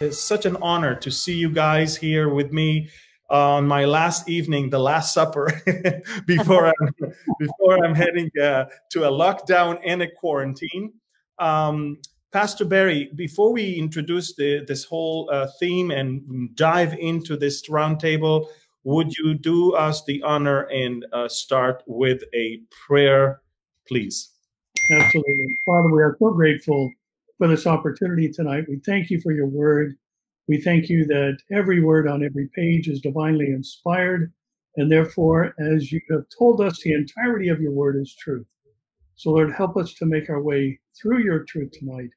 It's such an honor to see you guys here with me on my last evening, the Last Supper, before I'm heading to a lockdown and a quarantine. Pastor Barry, before we introduce this whole theme and dive into this roundtable, would you do us the honor and start with a prayer, please? Absolutely. Father, we are so grateful for this opportunity tonight. We thank you for your word. We thank you that every word on every page is divinely inspired. And therefore, as you have told us, the entirety of your word is truth. So Lord, help us to make our way through your truth tonight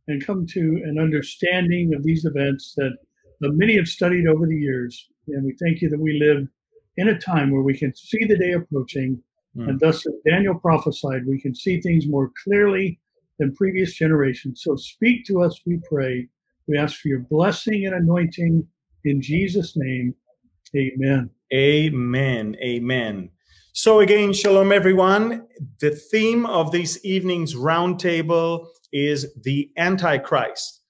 and come to an understanding of these events that many have studied over the years. And we thank you that we live in a time where we can see the day approaching. And thus, as Daniel prophesied, we can see things more clearly than previous generations. So speak to us, we pray. We ask for your blessing and anointing in Jesus' name. Amen. Amen. Amen. So again, shalom, everyone. The theme of this evening's roundtable is the Antichrist.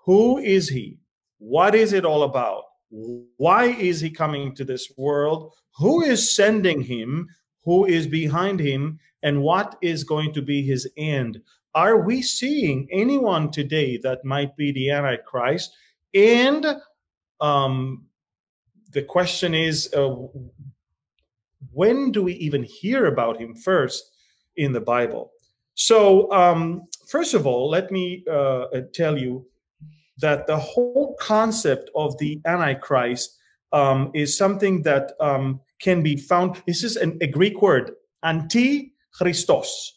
Who is he? What is it all about? Why is he coming to this world? Who is sending him? Who is behind him? And what is going to be his end? Are we seeing anyone today that might be the Antichrist? And the question is, when do we even hear about him first in the Bible? So first of all, let me tell you that the whole concept of the Antichrist is something that can be found. This is a Greek word, Antichristos.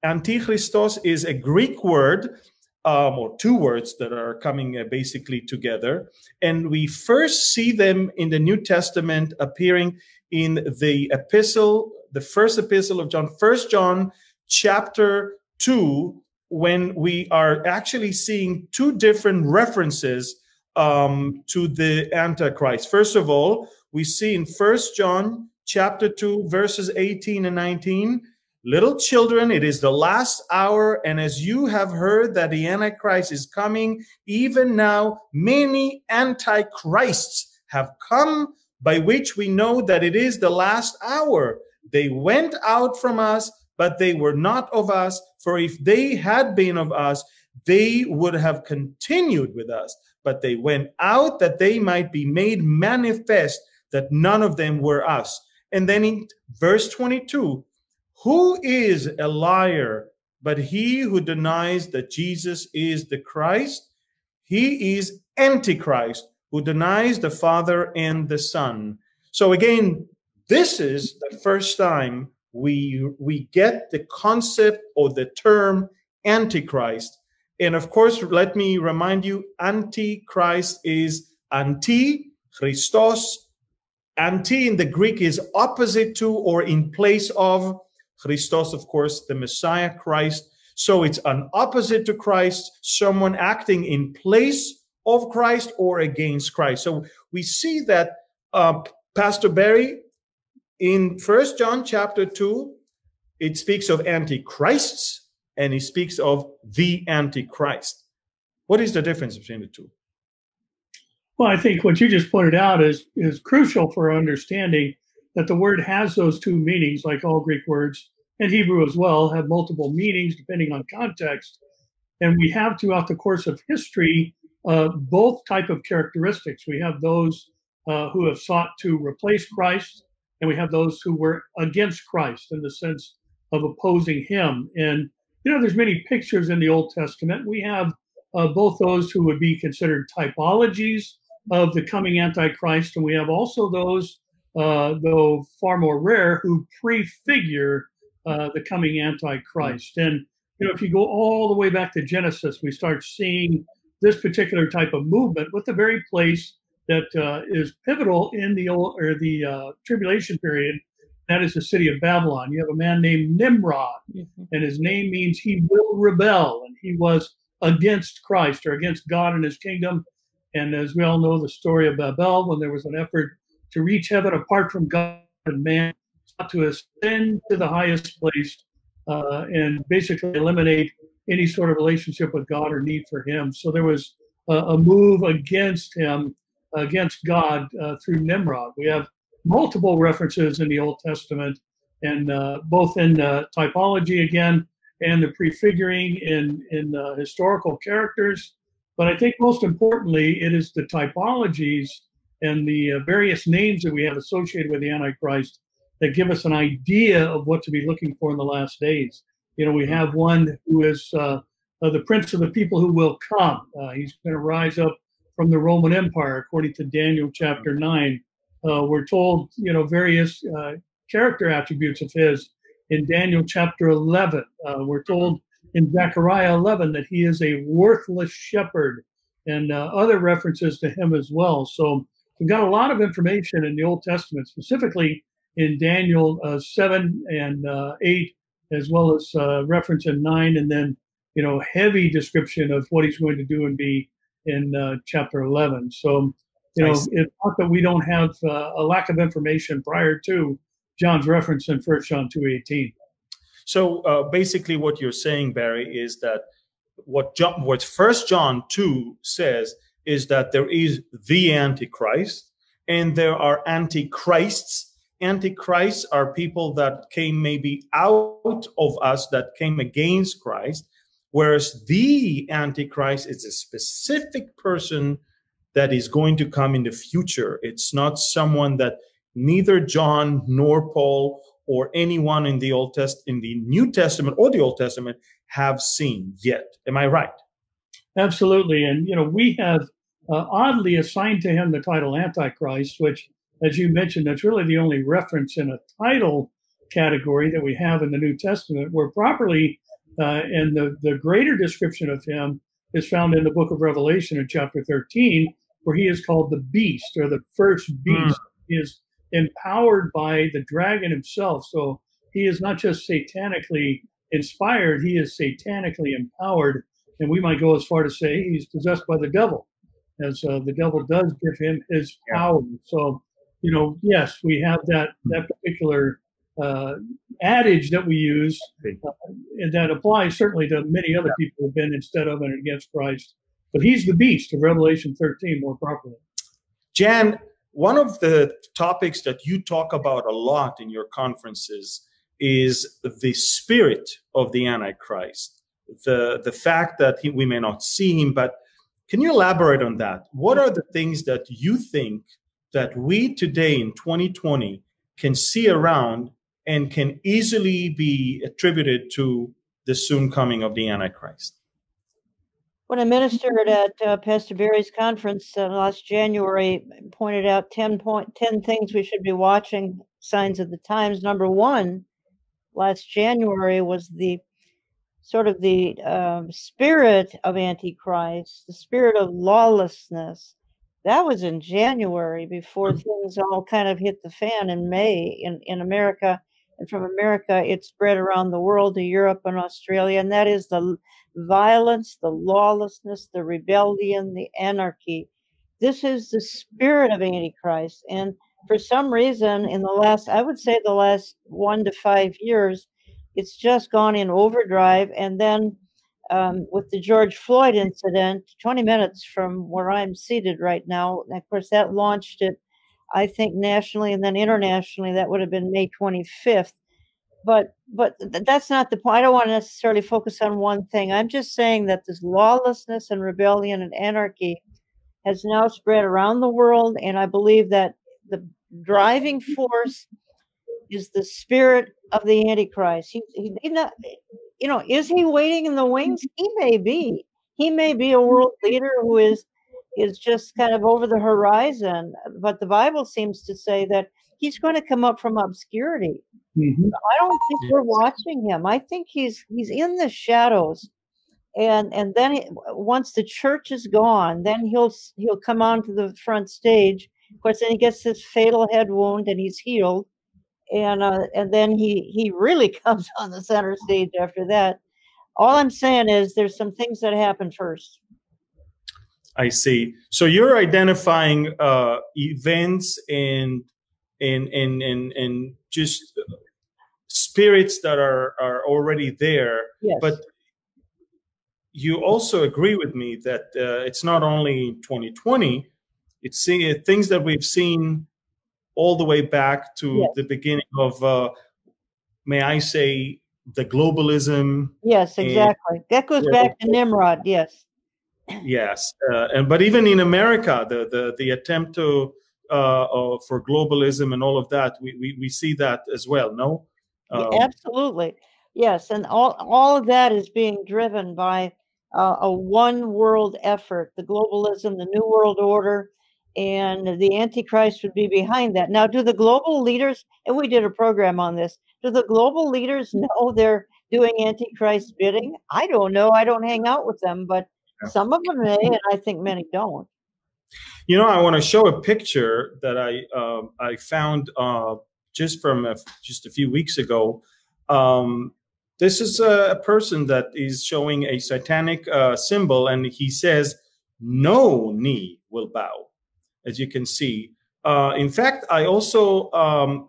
Antichristos is a Greek word, or two words that are coming basically together. And we first see them in the New Testament appearing in the epistle, the first epistle of John, 1 John chapter 2, when we are actually seeing two different references to the Antichrist. First of all, we see in 1 John chapter 2, verses 18 and 19, little children, it is the last hour, and as you have heard that the Antichrist is coming, even now many antichrists have come, by which we know that it is the last hour. They went out from us, but they were not of us, for if they had been of us, they would have continued with us. But they went out that they might be made manifest that none of them were us. And then in verse 22, who is a liar but he who denies that Jesus is the Christ? He is Antichrist, who denies the Father and the Son. So again, this is the first time we get the concept or the term Antichrist. And of course, let me remind you, Antichrist is anti-Christos. Anti in the Greek is opposite to or in place of. Christos, of course, the Messiah, Christ. So it's an opposite to Christ, someone acting in place of Christ or against Christ. So we see that, Pastor Barry, in 1 John chapter 2, it speaks of antichrists and it speaks of the Antichrist. What is the difference between the two? Well, I think what you just pointed out is crucial for understanding that the word has those two meanings, like all Greek words, and Hebrew as well, have multiple meanings depending on context. And we have throughout the course of history both type of characteristics. We have those who have sought to replace Christ, and we have those who were against Christ in the sense of opposing him. And, you know, there's many pictures in the Old Testament. We have both those who would be considered typologies of the coming Antichrist, and we have also those though far more rare, who prefigure the coming Antichrist. And, you know, if you go all the way back to Genesis, we start seeing this particular type of movement with the very place that is pivotal in the tribulation period. That is the city of Babylon. You have a man named Nimrod, and his name means he will rebel, and he was against Christ or against God and his kingdom. And as we all know, the story of Babel, when there was an effort to reach heaven apart from God and man, to ascend to the highest place and basically eliminate any sort of relationship with God or need for him. So there was a move against him, against God through Nimrod. We have multiple references in the Old Testament, and both in typology again, and the prefiguring in historical characters. But I think most importantly, it is the typologies and the various names that we have associated with the Antichrist that give us an idea of what to be looking for in the last days. You know, we have one who is the prince of the people who will come. He's going to rise up from the Roman Empire, according to Daniel chapter 9. We're told, you know, various character attributes of his in Daniel chapter 11. We're told in Zechariah 11 that he is a worthless shepherd, and other references to him as well. So we've got a lot of information in the Old Testament, specifically in Daniel 7 and 8, as well as reference in 9, and then, you know, heavy description of what he's going to do and be in chapter 11. So, you know, it's not that we don't have a lack of information prior to John's reference in 1 John 2:18. So basically what you're saying, Barry, is that what 1 John 2 says is that there is the Antichrist and there are antichrists. Antichrists are people that came maybe out of us, that came against Christ, whereas the Antichrist is a specific person that is going to come in the future. It's not someone that neither John nor Paul or anyone in the in the New Testament or the Old Testament have seen yet. Am I right? Absolutely. And, you know, we have oddly assigned to him the title Antichrist, which, as you mentioned, that's really the only reference in a title category that we have in the New Testament, where properly, and the greater description of him is found in the book of Revelation in chapter 13, where he is called the beast, or the first beast. He is empowered by the dragon himself. So he is not just satanically inspired, he is satanically empowered. And we might go as far to say he's possessed by the devil, as the devil does give him his power. So, you know, yes, we have that particular adage that we use, and that applies certainly to many other people who have been instead of and against Christ. But he's the beast of Revelation 13 more properly. Jan, one of the topics that you talk about a lot in your conferences is the spirit of the Antichrist, the fact that we may not see him, but can you elaborate on that? What are the things that you think that we today in 2020 can see around and can easily be attributed to the soon coming of the Antichrist? When I ministered at Pastor Barry's conference last January, pointed out 10 things we should be watching, signs of the times. Number one, last January, was the sort of the spirit of Antichrist, the spirit of lawlessness. That was in January, before things all kind of hit the fan in May in America. And from America, it spread around the world to Europe and Australia. And that is the violence, the lawlessness, the rebellion, the anarchy. This is the spirit of Antichrist. And for some reason, in the last, I would say the last 1 to 5 years, it's just gone in overdrive. And then with the George Floyd incident, 20 minutes from where I'm seated right now, and of course, that launched it, I think, nationally and then internationally. That would have been May 25th. But that's not the point. I don't want to necessarily focus on one thing. I'm just saying that this lawlessness and rebellion and anarchy has now spread around the world, and I believe that the driving force is the spirit of the Antichrist. He not, you know, is he waiting in the wings? He may be. He may be a world leader who is just kind of over the horizon. But the Bible seems to say that he's going to come up from obscurity. I don't think we're watching him. I think he's in the shadows, and then once the church is gone, then he'll come onto the front stage. Of course, then he gets this fatal head wound, and he's healed, and then he really comes on the center stage after that. All I'm saying is there's some things that happen first. I see. So you're identifying events and just spirits that are already there. Yes. But you also agree with me that it's not only 2020, it's things that we've seen all the way back to Yes. the beginning of, may I say, the globalism. Yes, exactly. That goes back to Nimrod. Yes. Yes, but even in America, the attempt to for globalism and all of that, we see that as well. No, Yeah, absolutely. Yes, and all of that is being driven by a one world effort, the globalism, the New World Order, and the Antichrist would be behind that. Now, do the global leaders, and we did a program on this, do the global leaders know they're doing Antichrist bidding? I don't know. I don't hang out with them, but some of them may, and I think many don't. You know, I want to show a picture that I found just from just a few weeks ago. This is a person that is showing a satanic symbol, and he says, "No knee will bow," as you can see. In fact, I also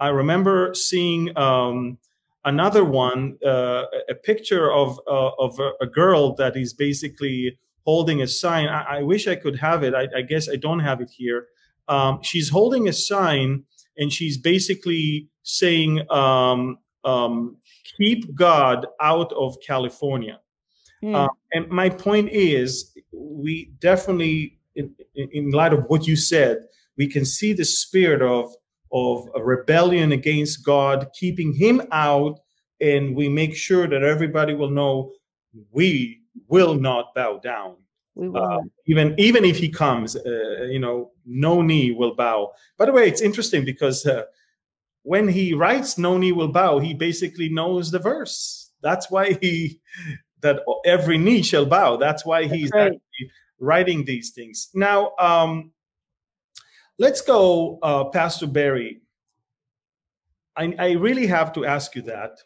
I remember seeing another one, a picture of a girl that is basically holding a sign. I wish I could have it. I guess I don't have it here. She's holding a sign, and she's basically saying, "Keep God out of California." And my point is, we definitely, in light of what you said, we can see the spirit of a rebellion against God, keeping him out, and we make sure that everybody will know we will not bow down. We will. Even if he comes, you know, no knee will bow. By the way, it's interesting because when he writes "no knee will bow," he basically knows the verse. That's why that every knee shall bow. That's why he's actually writing these things. Now, let's go, Pastor Barry. I really have to ask you that.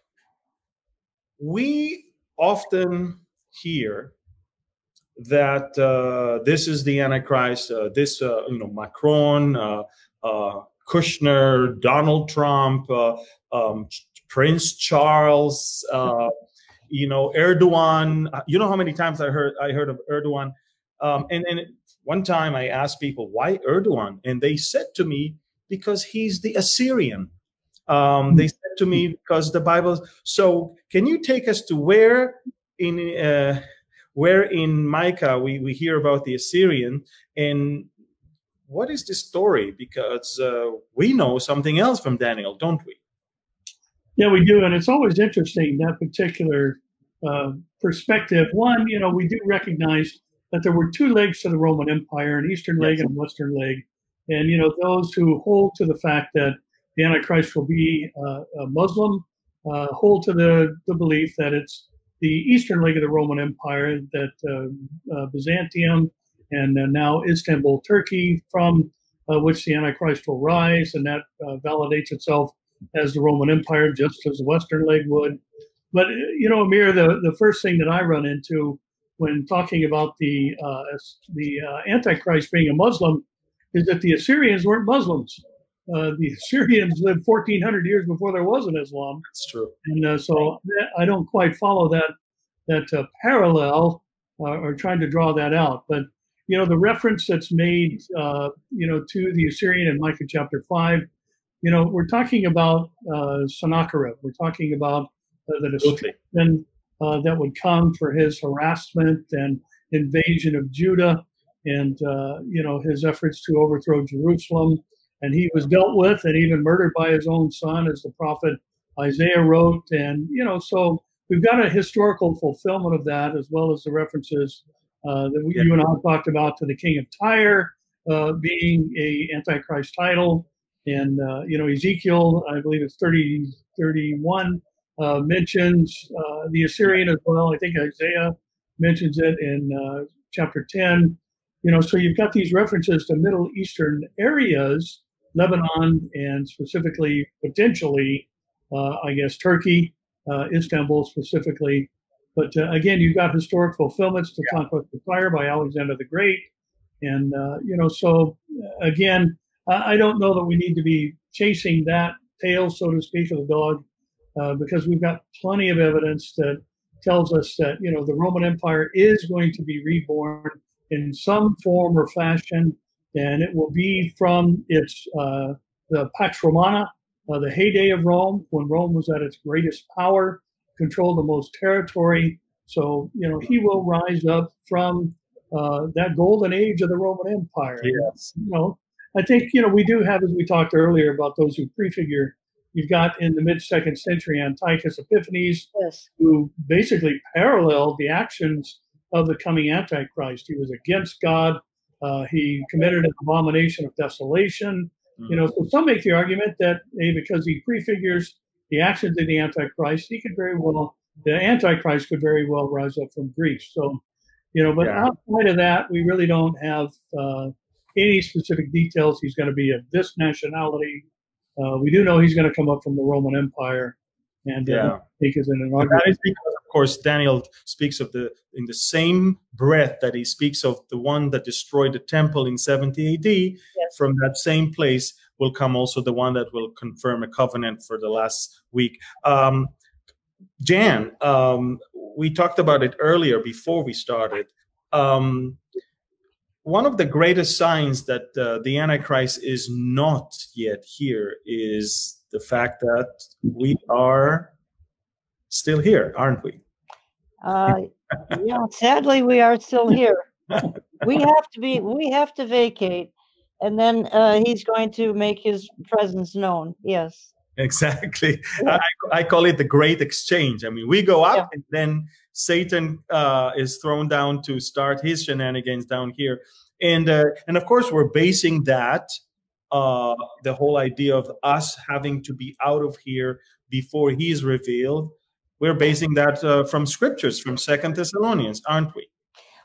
We often hear that this is the Antichrist, you know, Macron, Kushner, Donald Trump, Prince Charles, you know, Erdogan. You know how many times I heard of Erdogan, and one time I asked people, why Erdogan, and they said to me, because he's the Assyrian. They said to me, because the Bible. So can you take us to where in Micah we hear about the Assyrian, and what is the story? Because we know something else from Daniel, don't we? Yeah, we do, and it's always interesting, that particular perspective. One, you know, we do recognize that there were two legs to the Roman Empire, an eastern leg and a western leg. And, you know, those who hold to the fact that the Antichrist will be a Muslim hold to the belief that it's the eastern leg of the Roman Empire, that Byzantium and now Istanbul, Turkey, from which the Antichrist will rise, and that validates itself as the Roman Empire, just as the western leg would. But, you know, Amir, the first thing that I run into when talking about the Antichrist being a Muslim is that the Assyrians weren't Muslims. The Assyrians lived 1,400 years before there was an Islam. That's true. And so I don't quite follow that parallel or trying to draw that out. But, you know, the reference that's made, you know, to the Assyrian in Micah chapter 5, you know, we're talking about Sennacherib. We're talking about the destruction that would come for his harassment and invasion of Judah, and you know, his efforts to overthrow Jerusalem. And he was dealt with and even murdered by his own son, as the prophet Isaiah wrote. And, you know, so we've got a historical fulfillment of that, as well as the references that you and I talked about to the king of Tyre being a Antichrist title. And, you know, Ezekiel, I believe it's 31, mentions the Assyrian as well. I think Isaiah mentions it in chapter 10. You know, so you've got these references to Middle Eastern areas, Lebanon, and specifically, potentially, I guess, Turkey, Istanbul specifically. But again, you've got historic fulfillments to Conquest of Fire by Alexander the Great. And, you know, so again, I don't know that we need to be chasing that tail, so to speak, of the dog, because we've got plenty of evidence that tells us that, you know, the Roman Empire is going to be reborn in some form or fashion, and it will be from its the Pax Romana, the heyday of Rome, when Rome was at its greatest power, controlled the most territory. So, you know, he will rise up from that golden age of the Roman Empire. Yes. You know, I think, you know, we do have, as we talked earlier about those who prefigure, you've got in the mid-2nd century Antiochus Epiphanes, Yes. who basically paralleled the actions of the coming Antichrist. He was against God. He committed an abomination of desolation. You know, so some make the argument that because he prefigures the actions of the Antichrist, the Antichrist could very well rise up from Greece. So, you know, but outside of that, we really don't have any specific details. He's going to be of this nationality. We do know he's going to come up from the Roman Empire, and I think is an inaugural. That is because, of course, Daniel speaks of in the same breath that he speaks of the one that destroyed the temple in 70 AD. Yes. From that same place will come also the one that will confirm a covenant for the last week. Jan, we talked about it earlier before we started. One of the greatest signs that the Antichrist is not yet here is the fact that we are still here, aren't we? Yeah, sadly, we are still here. We have to vacate, and then he's going to make his presence known. Yes. Exactly. Yeah. I call it the great exchange. I mean, we go up and then Satan is thrown down to start his shenanigans down here. And of course, we're basing that, the whole idea of us having to be out of here before he's revealed. We're basing that from scriptures, from 2 Thessalonians, aren't we?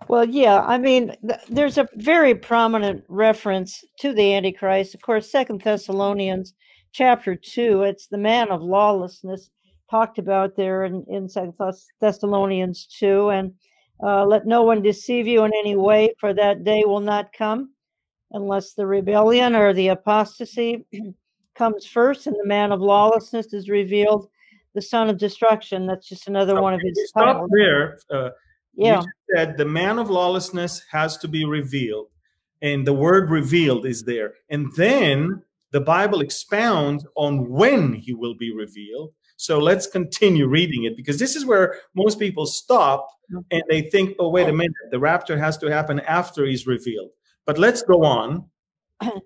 Well, yeah. I mean, there's a very prominent reference to the Antichrist. Of course, 2 Thessalonians chapter 2, it's the man of lawlessness talked about there in 2 Thessalonians 2. And let no one deceive you in any way, for that day will not come unless the rebellion or the apostasy comes first, and the man of lawlessness is revealed, the son of destruction. That's just another one of his titles. There, yeah. You said the man of lawlessness has to be revealed, and the word revealed is there. And then the Bible expounds on when he will be revealed. So let's continue reading it, because this is where most people stop and they think, oh, wait a minute, the rapture has to happen after he's revealed. But let's go on.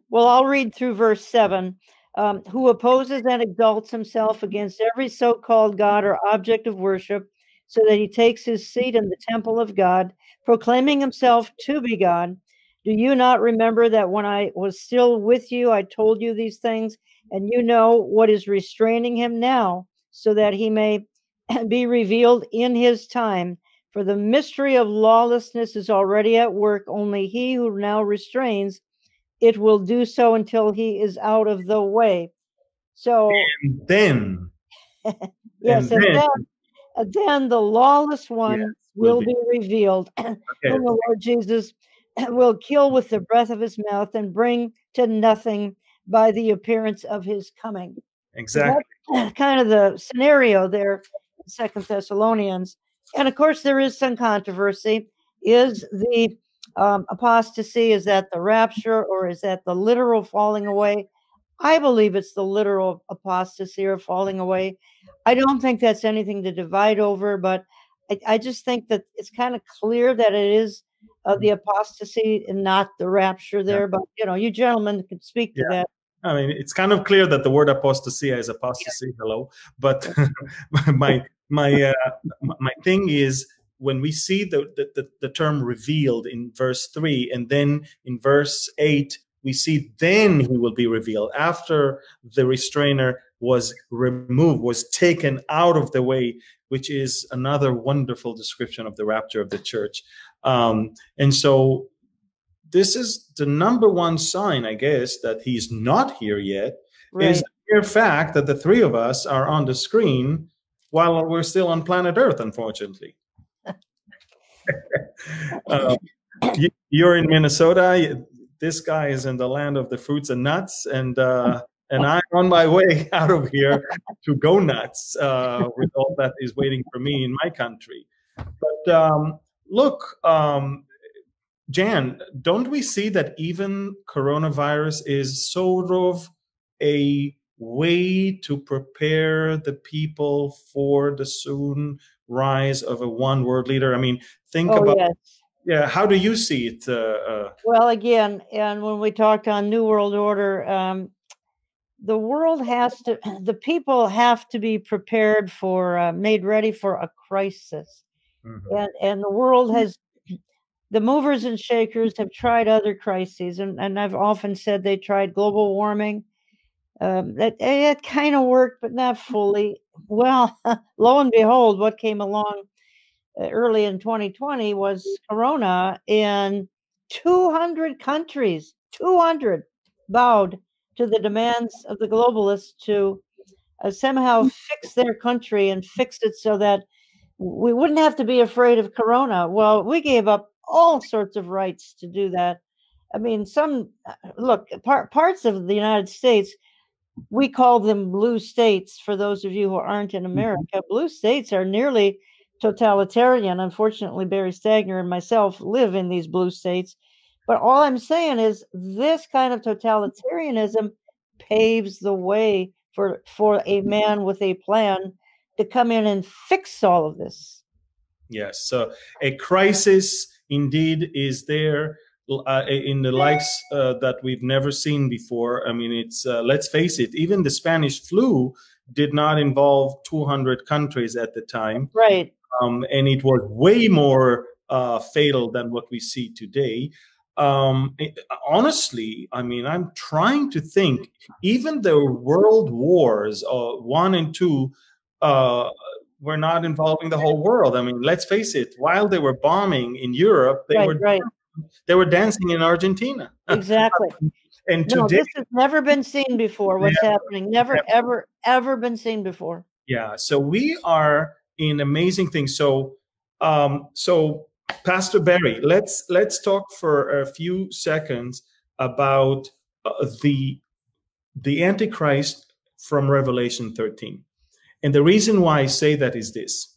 Well, I'll read through verse 7. Who opposes and exalts himself against every so-called God or object of worship, so that he takes his seat in the temple of God, proclaiming himself to be God. Do you not remember that when I was still with you, I told you these things, and you know what is restraining him now, so that he may be revealed in his time? For the mystery of lawlessness is already at work. Only he who now restrains it will do so until he is out of the way. So and then yes, and then the lawless one will be revealed. Okay. Whom the Lord Jesus will kill with the breath of his mouth and bring to nothing by the appearance of his coming. Exactly. So that's kind of the scenario there in 2 Thessalonians. And of course, there is some controversy. Is the apostasy, is that the rapture, or is that the literal falling away? I believe it's the literal apostasy or falling away. I don't think that's anything to divide over, but I just think that it's kind of clear that it is the apostasy and not the rapture there. But, you know, you gentlemen can speak to that. I mean, it's kind of clear that the word apostasy is apostasy. Hello. But my thing is, when we see the term revealed in verse 3, and then in verse 8, we see then he will be revealed after the restrainer was removed, was taken out of the way, which is another wonderful description of the rapture of the church. And so this is the number one sign, I guess, that he's not here yet, is the mere fact that the three of us are on the screen while we're still on planet Earth, unfortunately. You're in Minnesota. This guy is in the land of the fruits and nuts, and and I'm on my way out of here to go nuts with all that is waiting for me in my country. But look, Jan, don't we see that even coronavirus is sort of a way to prepare the people for the soon rise of a one world leader? I mean, think about, yes. Yeah, how do you see it? Well, again, and when we talked on New World Order, the world has to, the people have to be prepared for, made ready for a crisis. And the world has, the movers and shakers have tried other crises, and I've often said they tried global warming. It kind of worked, but not fully. Well, lo and behold, what came along early in 2020 was Corona, and 200 countries, 200 bowed to the demands of the globalists to somehow fix their country and fix it so that we wouldn't have to be afraid of Corona. Well, we gave up all sorts of rights to do that. I mean, look, parts of the United States, we call them blue states. For those of you who aren't in America, blue states are nearly totalitarian. Unfortunately, Barry Stagner and myself live in these blue states. But all I'm saying is this kind of totalitarianism paves the way for a man with a plan to come in and fix all of this. Yes, so a crisis indeed is there in the likes that we've never seen before. I mean, it's let's face it, even the Spanish flu did not involve 200 countries at the time. Right. And it was way more fatal than what we see today. Honestly, I mean, I'm trying to think, even the world wars, 1 and 2, were not involving the whole world. I mean, let's face it, while they were bombing in Europe, they were dancing in Argentina. Exactly. And today, this has never been seen before. What's happening? Never, ever been seen before. Yeah. So we are in amazing things. So, so Pastor Barry, let's talk for a few seconds about the Antichrist from Revelation 13. And the reason why I say that is this: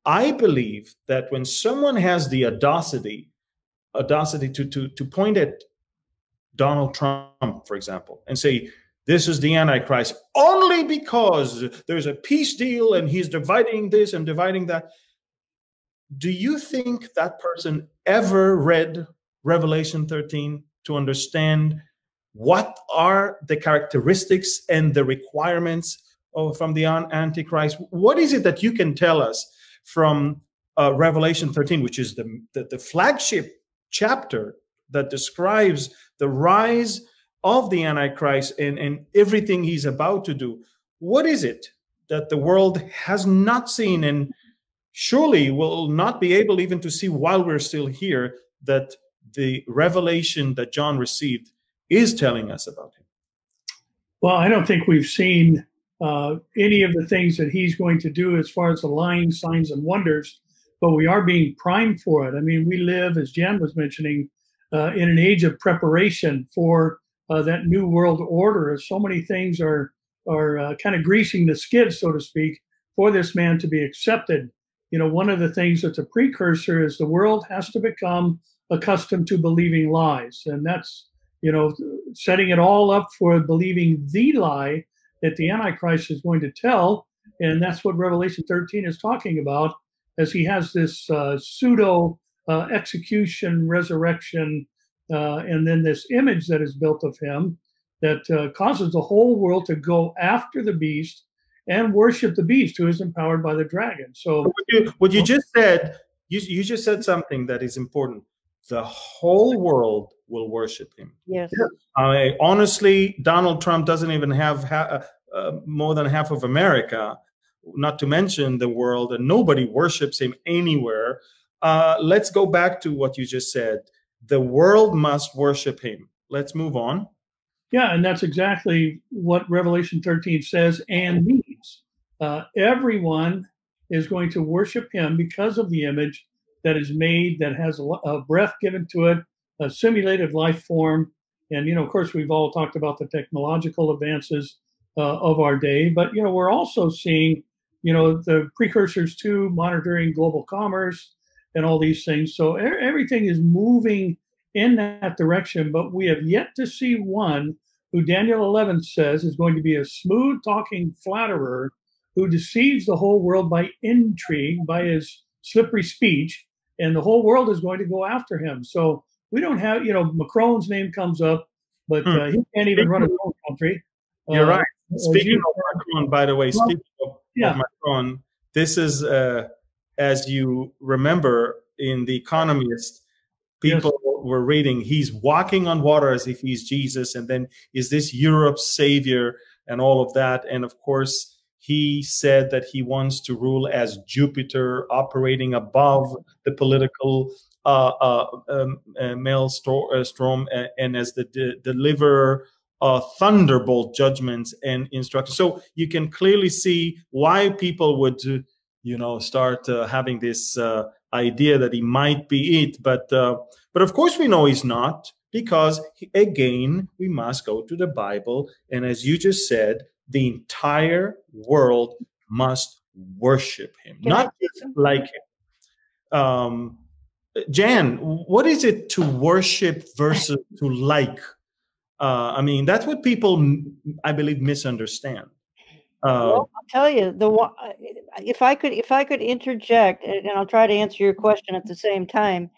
I believe that when someone has the audacity to point at Donald Trump, for example, and say, this is the Antichrist, only because there's a peace deal and he's dividing this and dividing that. Do you think that person ever read Revelation 13 to understand what are the characteristics and the requirements from the Antichrist? What is it that you can tell us from Revelation 13, which is the flagship chapter that describes the rise of the Antichrist and everything he's about to do? What is it that the world has not seen and surely will not be able even to see while we're still here, that the revelation that John received is telling us about him? Well, I don't think we've seen any of the things that he's going to do as far as the lying signs and wonders, but we are being primed for it. I mean, we live, as Jan was mentioning, in an age of preparation for that new world order. So many things are kind of greasing the skids, so to speak, for this man to be accepted. You know, one of the things that's a precursor is the world has to become accustomed to believing lies. And that's, you know, setting it all up for believing the lie that the Antichrist is going to tell. And that's what Revelation 13 is talking about, as he has this pseudo execution, resurrection, and then this image that is built of him that causes the whole world to go after the beast and worship the beast, who is empowered by the dragon. So what you just said, you just said something that is important. The whole world will worship him. Yes. Honestly, Donald Trump doesn't even have more than half of America, not to mention the world, and nobody worships him anywhere. Let's go back to what you just said. The world must worship him. Let's move on. Yeah, and that's exactly what Revelation 13 says and means. Everyone is going to worship him because of the image that is made, that has a breath given to it, a simulated life form. And, of course, we've all talked about the technological advances of our day, but, we're also seeing, the precursors to monitoring global commerce and all these things. So everything is moving in that direction, but we have yet to see one who Daniel 11 says is going to be a smooth talking flatterer who deceives the whole world by intrigue, by his slippery speech, and the whole world is going to go after him. So we don't have, Macron's name comes up, but he can't even run his own country. You're right. Speaking of Macron, by the way, speaking of Macron, this is, as you remember, in The Economist, people were reading, he's walking on water as if he's Jesus, and then is this Europe's savior and all of that. And of course, he said that he wants to rule as Jupiter, operating above the political maelstrom, and as the deliverer thunderbolt judgments and instructions. So you can clearly see why people would, start having this idea that he might be it. But of course we know he's not, because again, we must go to the Bible. And as you just said, the entire world must worship him, not just like him. Jan, what is it to worship versus to like? I mean, that's what people, I believe, misunderstand. Well, I'll tell you, if I could interject, and I'll try to answer your question at the same time.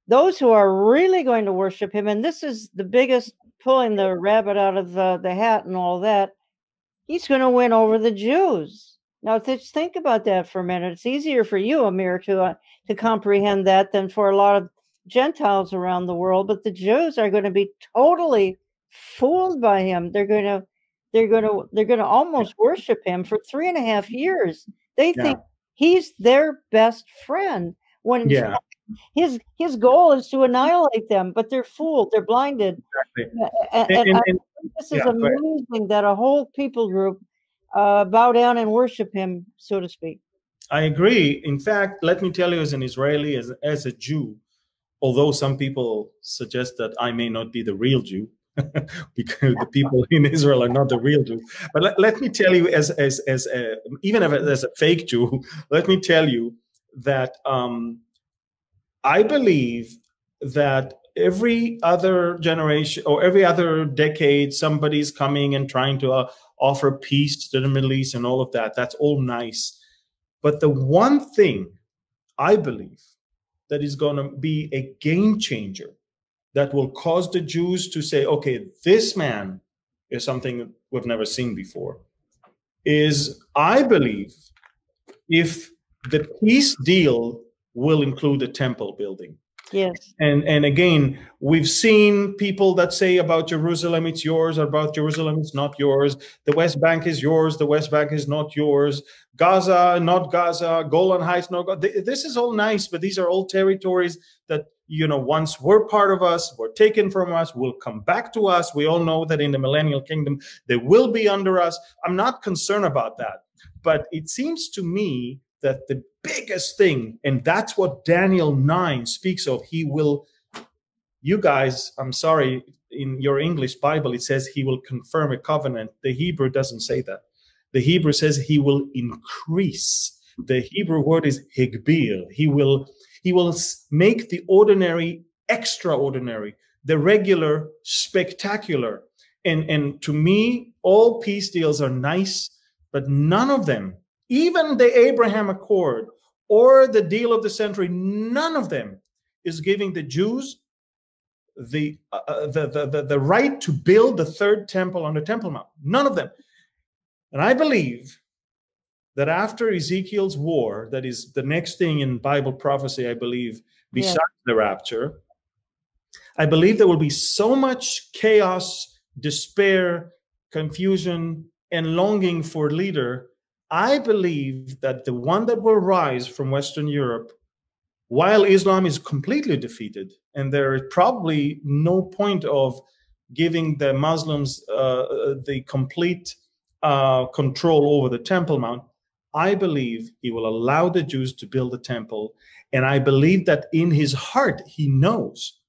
Those who are really going to worship him, and this is the biggest pulling the rabbit out of the hat and all that, he's going to win over the Jews. Now, just think about that for a minute. It's easier for you, Amir, to comprehend that than for a lot of Gentiles around the world. But the Jews are going to be totally fooled by him. They're going to almost worship him for 3.5 years. They think he's their best friend, when his goal is to annihilate them. But they're fooled. They're blinded. Exactly. And I think this is amazing that a whole people group bow down and worship him, so to speak. I agree. In fact, let me tell you, as an Israeli, as a Jew, although some people suggest that I may not be the real Jew, because the people in Israel are not the real Jews. But let me tell you, even as a fake Jew, let me tell you that I believe that every other generation or every other decade, somebody's coming and trying to offer peace to the Middle East and all of that. That's all nice. But the one thing I believe that is going to be a game changer, that will cause the Jews to say, okay, this man is something we've never seen before, is, I believe, if the peace deal will include a temple building. Yes. And again, we've seen people that say about Jerusalem, it's yours, or about Jerusalem, it's not yours. The West Bank is yours, the West Bank is not yours. Gaza, not Gaza. Golan Heights, no Gaza. This is all nice, but these are all territories that, once were part of us, were taken from us, will come back to us. We all know that in the millennial kingdom, they will be under us. I'm not concerned about that. But it seems to me that the biggest thing, and that's what Daniel 9 speaks of, he will, you guys, I'm sorry, in your English Bible, it says he will confirm a covenant. The Hebrew doesn't say that. The Hebrew says he will increase. The Hebrew word is higbir. He will make the ordinary extraordinary, the regular spectacular. And to me, all peace deals are nice, but none of them, even the Abraham Accord or the deal of the century, none of them is giving the Jews the right to build the third temple on the Temple Mount. None of them. And I believe that after Ezekiel's war, that is the next thing in Bible prophecy, I believe, besides the rapture, I believe there will be so much chaos, despair, confusion, and longing for a leader. I believe that the one that will rise from Western Europe, while Islam is completely defeated, and there is probably no point of giving the Muslims the complete control over the Temple Mount, I believe he will allow the Jews to build a temple. And I believe that in his heart, he knows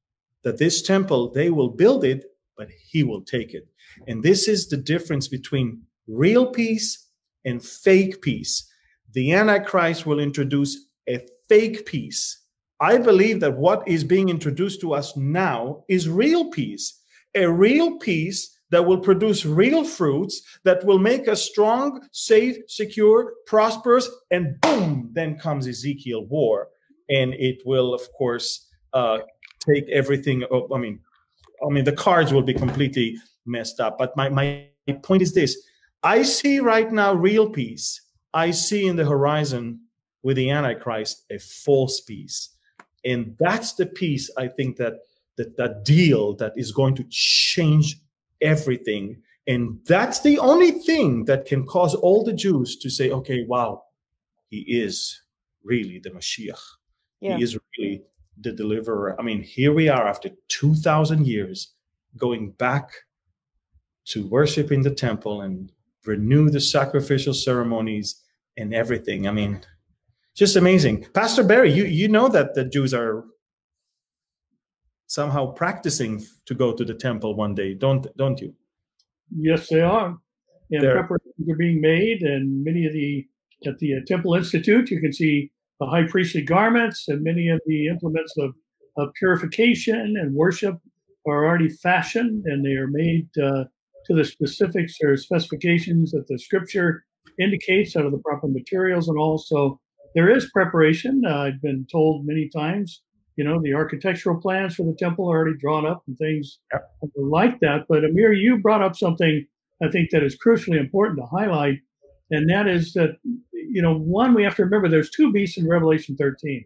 that this temple, they will build it but he will take it. And this is the difference between real peace and fake peace. The Antichrist will introduce a fake peace. I believe that what is being introduced to us now is real peace, a real peace that will produce real fruits, that will make us strong, safe, secure, prosperous, and boom, then comes Ezekiel war. And it will, of course, take everything. I mean, the cards will be completely messed up. But my point is this. I see right now real peace. I see in the horizon with the Antichrist a false peace. And that's the peace, I think, that deal that is going to change everything. And that's the only thing that can cause all the Jews to say, okay, wow, he is really the Mashiach. Yeah. He is really the deliverer. I mean, here we are after 2,000 years going back to worship in the temple and renew the sacrificial ceremonies and everything. I mean, just amazing. Pastor Barry, you know that the Jews are somehow practicing to go to the temple one day, don't you? Yes, they are. And preparations are being made, and many of at the Temple Institute, you can see the high priestly garments, and many of the implements of purification and worship are already fashioned, and they are made to the specifics or specifications that the Scripture indicates out of the proper materials, and also there is preparation. I've been told many times, the architectural plans for the temple are already drawn up and things like that. But Amir, you brought up something I think that is crucially important to highlight, and that is that, one, we have to remember there's two beasts in Revelation 13.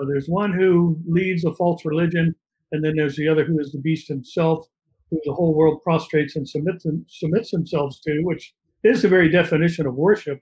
There's one who leads a false religion, and then there's the other who is the beast himself, who the whole world prostrates and submits themselves to, which is the very definition of worship.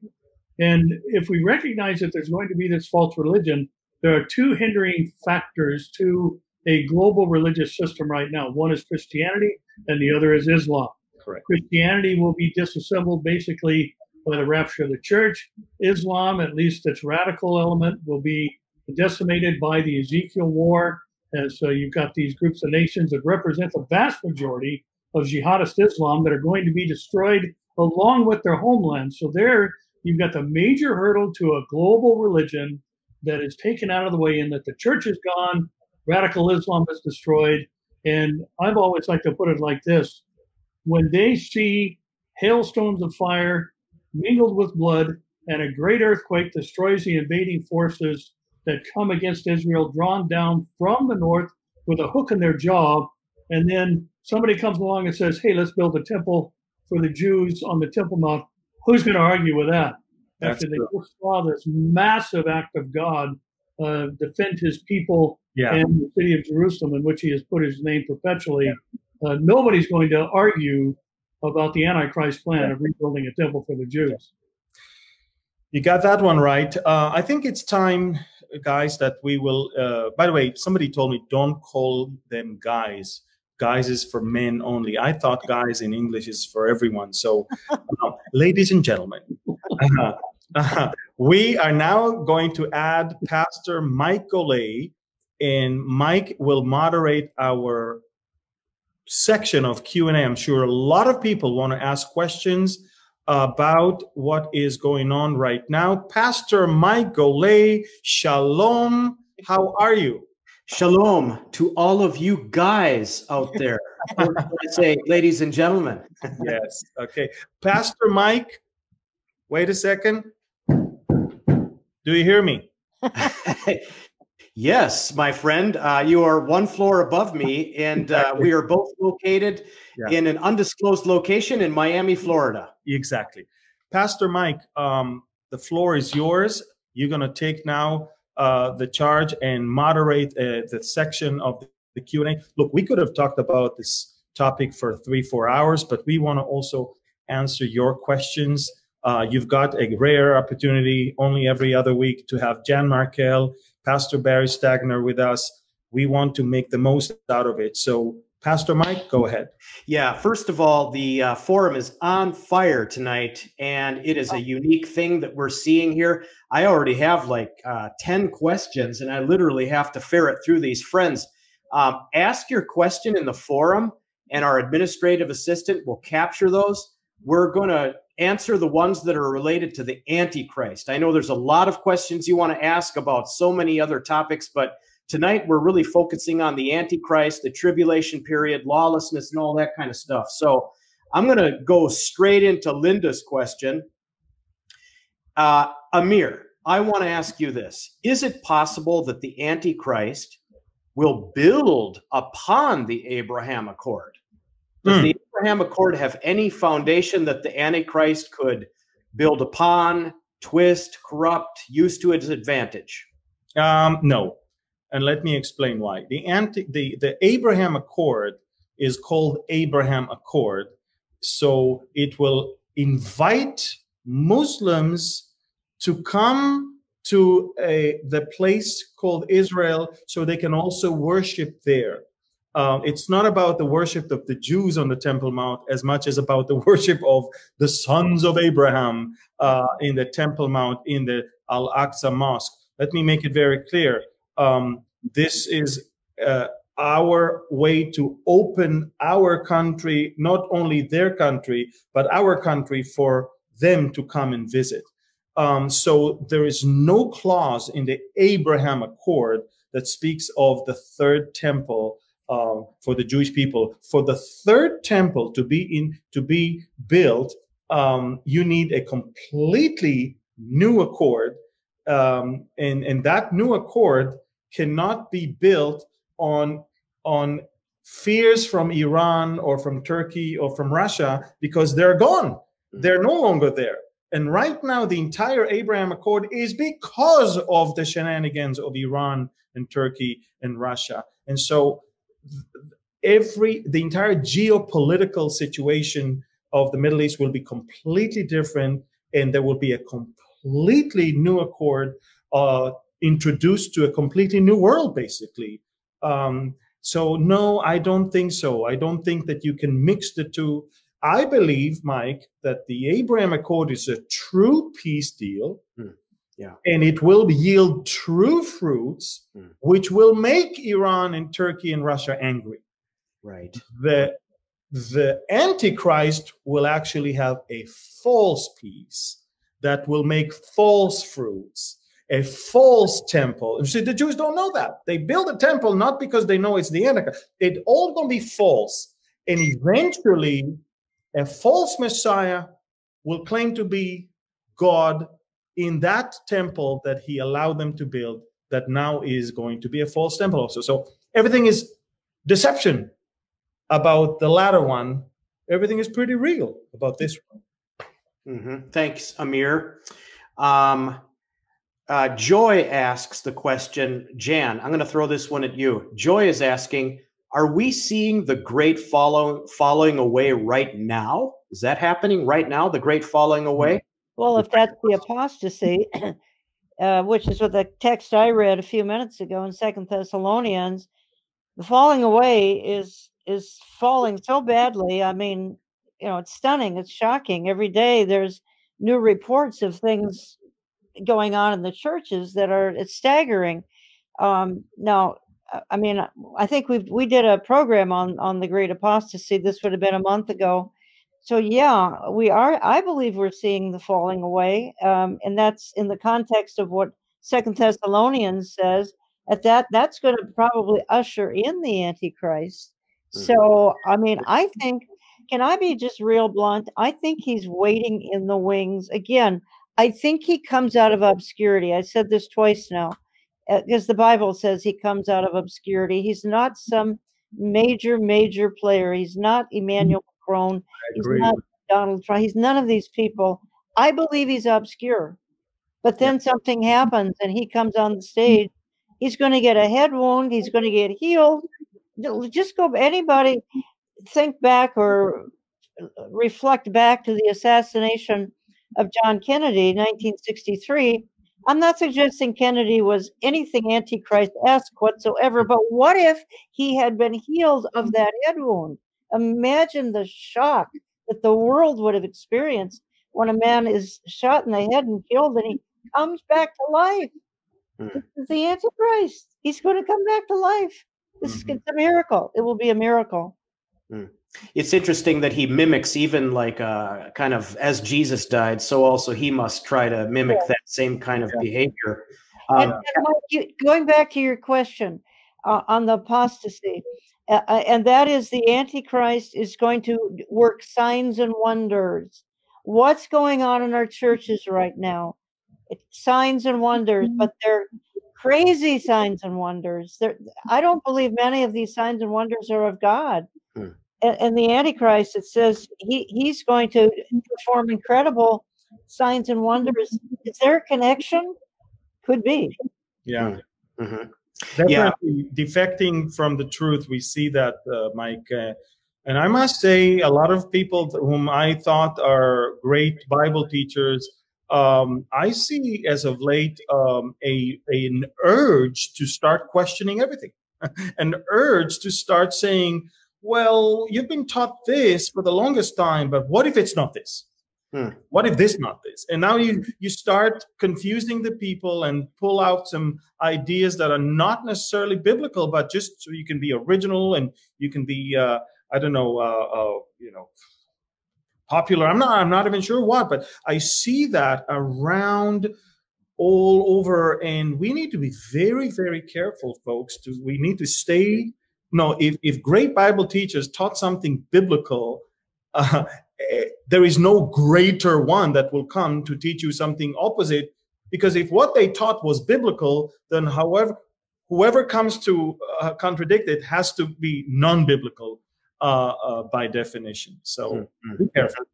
And if we recognize that there's going to be this false religion, there are two hindering factors to a global religious system right now. One is Christianity, and the other is Islam. Correct. Christianity will be disassembled basically by the rapture of the church. Islam, at least its radical element, will be decimated by the Ezekiel war. And so you've got these groups of nations that represent the vast majority of jihadist Islam that are going to be destroyed along with their homeland. So there you've got the major hurdle to a global religion that is taken out of the way, in that the church is gone, radical Islam is destroyed. And I've always liked to put it like this. When they see hailstones of fire mingled with blood and a great earthquake destroys the invading forces that come against Israel, drawn down from the north with a hook in their jaw, and then somebody comes along and says, hey, let's build a temple for the Jews on the Temple Mount, who's going to argue with that? After they just saw this massive act of God defend his people and the city of Jerusalem, in which he has put his name perpetually, nobody's going to argue about the Antichrist plan of rebuilding a temple for the Jews. You got that one right. I think it's time, guys, that we will, by the way, somebody told me don't call them guys. Guys is for men only. I thought guys in English is for everyone. So, ladies and gentlemen, we are now going to add Pastor Mike Golay, and Mike will moderate our section of Q&A. I'm sure a lot of people want to ask questions about what is going on right now. Pastor Mike Golay, shalom. How are you? Shalom to all of you guys out there. I say, ladies and gentlemen. Yes. Okay. Pastor Mike, wait a second. Do you hear me? Yes, my friend. You are one floor above me, and we are both located in an undisclosed location in Miami, Florida. Exactly. Pastor Mike, the floor is yours. You're going to take now the charge and moderate the section of the Q&A. Look, we could have talked about this topic for 3-4 hours, but we want to also answer your questions. You've got a rare opportunity only every other week to have Jan Markell, Pastor Barry Stagner with us. We want to make the most out of it. So, Pastor Mike, go ahead. Yeah, first of all, the forum is on fire tonight, and it is a unique thing that we're seeing here. I already have like 10 questions, and I literally have to ferret through these. Friends, ask your question in the forum, and our administrative assistant will capture those. We're going to answer the ones that are related to the Antichrist. I know there's a lot of questions you want to ask about so many other topics, but tonight we're really focusing on the Antichrist, the tribulation period, lawlessness, and all that kind of stuff. So I'm going to go straight into Linda's question. Amir, I want to ask you this. Is it possible that the Antichrist will build upon the Abraham Accord? Does the Abraham Accord have any foundation that the Antichrist could build upon, twist, corrupt, use to its advantage? No. And let me explain why. The Abraham Accord is called Abraham Accord. So it will invite Muslims to come to the place called Israel so they can also worship there. It's not about the worship of the Jews on the Temple Mount as much as about the worship of the sons of Abraham in the Temple Mount, in the Al-Aqsa Mosque. Let me make it very clear. This is our way to open our country, not only their country, but our country for them to come and visit. So there is no clause in the Abraham Accord that speaks of the third temple for the Jewish people. For the third temple to be built, you need a completely new accord, and that new accord cannot be built on fears from Iran or from Turkey or from Russia, because they're gone. They're no longer there. And right now, the entire Abraham Accord is because of the shenanigans of Iran and Turkey and Russia. And so the entire geopolitical situation of the Middle East will be completely different, and there will be a completely new accord introduced to a completely new world, basically. So no, I don't think so. I don't think that you can mix the two. I believe, Mike, that the Abraham Accord is a true peace deal, and it will yield true fruits, which will make Iran and Turkey and Russia angry. Right. The Antichrist will actually have a false peace that will make false fruits, a false temple. And see, the Jews don't know that. They build a temple not because they know it's the Antichrist. It's all going to be false. And eventually, a false Messiah will claim to be God in that temple that he allowed them to build, that now is going to be a false temple also. So everything is deception about the latter one. Everything is pretty real about this one. Thanks, Amir. Joy asks the question, Jan, I'm going to throw this one at you. Joy is asking, are we seeing the great falling away right now? Is that happening right now, the great falling away? Well, if that's the apostasy, which is what the text I read a few minutes ago in 2 Thessalonians, the falling away is falling so badly. I mean, it's stunning. It's shocking. Every day there's new reports of things going on in the churches it's staggering. Now, I mean, I think we did a program on the great apostasy. This would have been a month ago. So yeah, I believe we're seeing the falling away, and that's in the context of what 2 Thessalonians says. That's going to probably usher in the Antichrist. So I mean, I think, can I be just real blunt? I think he's waiting in the wings again. I think he comes out of obscurity. I said this twice now, because the Bible says he comes out of obscurity. He's not some major player. He's not Emmanuel Macron. He's not Donald Trump. He's none of these people. I believe he's obscure. But then something happens and he comes on the stage. He's going to get a head wound. He's going to get healed. Just anybody think back or reflect back to the assassination of John Kennedy, 1963. I'm not suggesting Kennedy was anything Antichrist-esque whatsoever, but what if he had been healed of that head wound? Imagine the shock that the world would have experienced when a man is shot in the head and killed and he comes back to life. This is the Antichrist. He's going to come back to life. It's a miracle. It will be a miracle. It's interesting that he mimics even like kind of as Jesus died, so also he must try to mimic that same kind of behavior. And Mike, going back to your question on the apostasy, and that is the Antichrist is going to work signs and wonders. What's going on in our churches right now? It's signs and wonders, but they're crazy signs and wonders. I don't believe many of these signs and wonders are of God. And the Antichrist, it says he's going to perform incredible signs and wonders. Is there a connection? Could be. Yeah. Definitely defecting from the truth. We see that, Mike. And I must say, a lot of people whom I thought are great Bible teachers, I see as of late an urge to start questioning everything, an urge to start saying, well, you've been taught this for the longest time, but what if it's not this? What if this, not this? And now you start confusing the people and pull out some ideas that are not necessarily biblical, but just so you can be original and you can be, I don't know, popular. I'm not even sure what, but I see that around all over, and we need to be very, very careful, folks. We need to stay. No, if great Bible teachers taught something biblical, there is no greater one that will come to teach you something opposite, because if what they taught was biblical, then whoever comes to contradict it has to be non-biblical by definition. So be careful.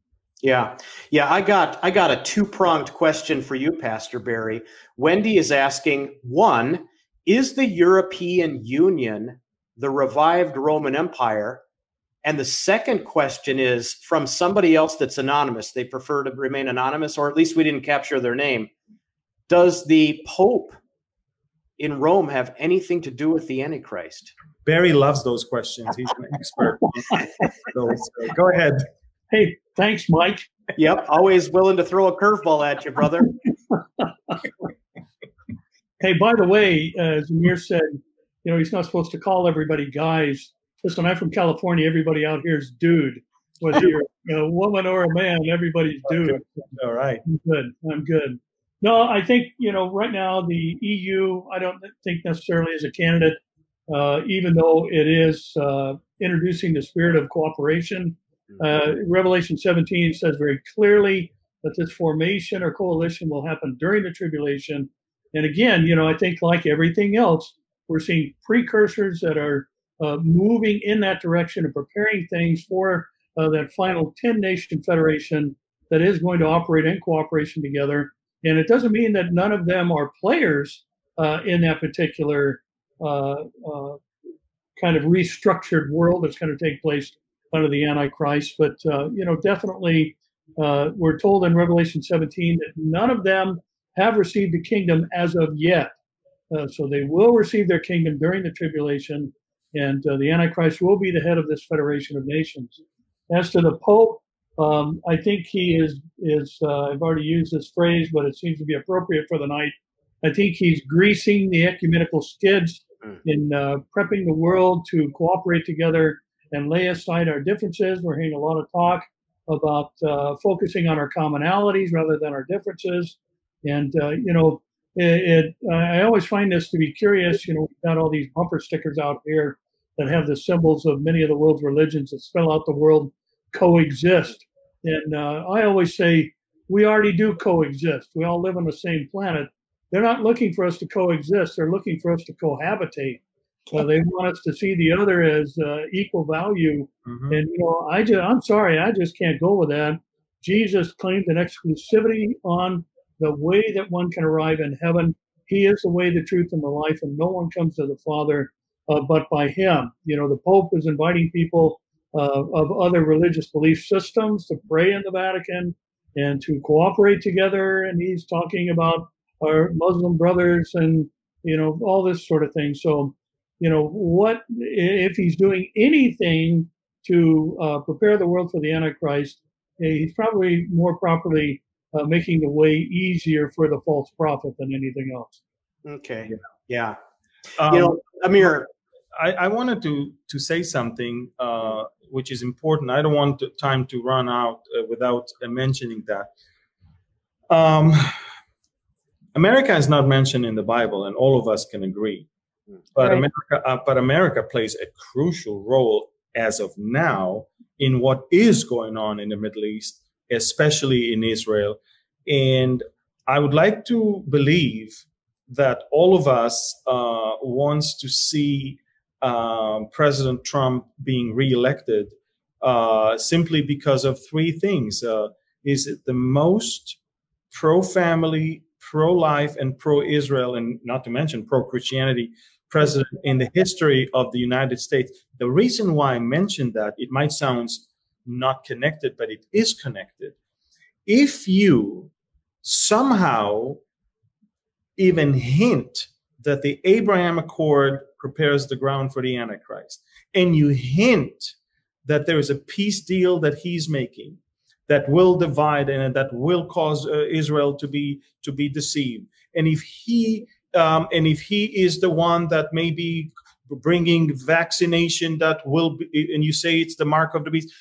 Yeah. I got a two-pronged question for you, Pastor Barry. Wendy is asking, one, is the European Union the revived Roman Empire? And the second question is from somebody else that's anonymous. They prefer to remain anonymous, or at least we didn't capture their name. Does the Pope in Rome have anything to do with the Antichrist? Barry loves those questions. He's an expert. So go ahead. Hey, thanks, Mike. Yep, always willing to throw a curveball at you, brother. Hey, by the way, as Amir said, he's not supposed to call everybody guys. Listen, I'm from California. Everybody out here is dude. Whether you're a woman or a man, everybody's dude. All right. I'm good. No, I think, right now the EU, I don't think necessarily is a candidate, even though it is introducing the spirit of cooperation. Revelation 17 says very clearly that this formation or coalition will happen during the tribulation. And again, I think like everything else, we're seeing precursors that are moving in that direction and preparing things for that final 10-nation federation that is going to operate in cooperation together. And it doesn't mean that none of them are players in that particular kind of restructured world that's going to take place under the Antichrist. But, definitely we're told in Revelation 17 that none of them have received the kingdom as of yet. So they will receive their kingdom during the tribulation, and the Antichrist will be the head of this federation of nations. As to the Pope, I think he is I've already used this phrase, but it seems to be appropriate for the night. I think he's greasing the ecumenical skids in prepping the world to cooperate together and lay aside our differences. We're hearing a lot of talk about focusing on our commonalities rather than our differences. And, I always find this to be curious. We've got all these bumper stickers out here that have the symbols of many of the world's religions that spell out the word coexist. And I always say we already do coexist. We all live on the same planet. They're not looking for us to coexist. They're looking for us to cohabitate. They want us to see the other as equal value. And, I'm sorry, I just can't go with that. Jesus claimed an exclusivity on the way that one can arrive in heaven. He is the way, the truth, and the life, and no one comes to the Father but by him. The Pope is inviting people of other religious belief systems to pray in the Vatican and to cooperate together. And he's talking about our Muslim brothers and, all this sort of thing. So, what if he's doing anything to prepare the world for the Antichrist? He's probably more properly making the way easier for the false prophet than anything else. Okay. Yeah. Amir, I wanted to say something. which is important. I don't want time to run out without mentioning that. America is not mentioned in the Bible, and all of us can agree. But right. America plays a crucial role as of now in what is going on in the Middle East, especially in Israel. And I would like to believe that all of us wants to see President Trump being reelected simply because of three things. Is it the most pro-family, pro-life, and pro-Israel, and not to mention pro-Christianity president in the history of the United States? The reason why I mentioned that, it might sound not connected, but it is connected. If you somehow even hint that the Abraham Accord prepares the ground for the Antichrist, and you hint that there is a peace deal that he's making that will divide and that will cause Israel to be deceived, and if he is the one that may be bringing vaccination that will be, and you say it's the mark of the beast,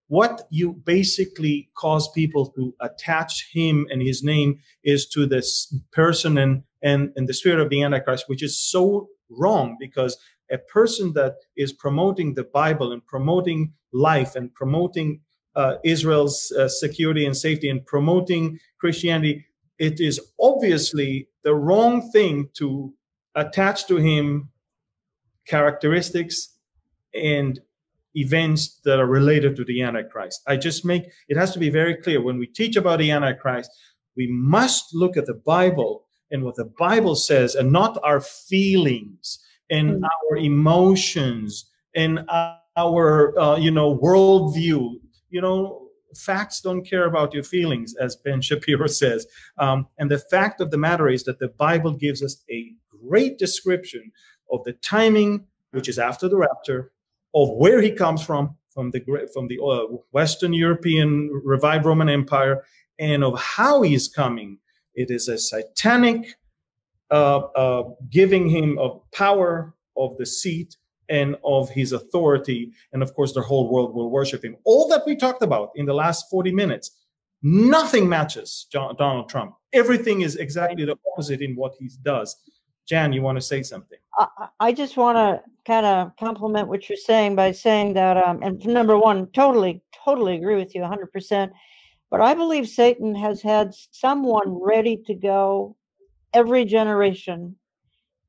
what you basically cause people to attach him and his name is to this person and the spirit of the Antichrist, which is so wrong, because a person that is promoting the Bible and promoting life and promoting Israel's security and safety and promoting Christianity, it is obviously the wrong thing to attach to him characteristics and events that are related to the Antichrist. It has to be very clear when we teach about the Antichrist, we must look at the Bible and what the Bible says, and not our feelings and our emotions and our worldview. Facts don't care about your feelings, as Ben Shapiro says. And the fact of the matter is that the Bible gives us a great description of the timing, which is after the rapture, of where he comes from the Western European revived Roman Empire, and of how he is coming. It is a satanic giving him of power, of the seat, and of his authority. And of course, the whole world will worship him. All that we talked about in the last 40 minutes, nothing matches Donald Trump. Everything is exactly the opposite in what he does. Jan, you want to say something? I just want to kind of compliment what you're saying by saying that, and number one, totally agree with you 100%. But I believe Satan has had someone ready to go every generation.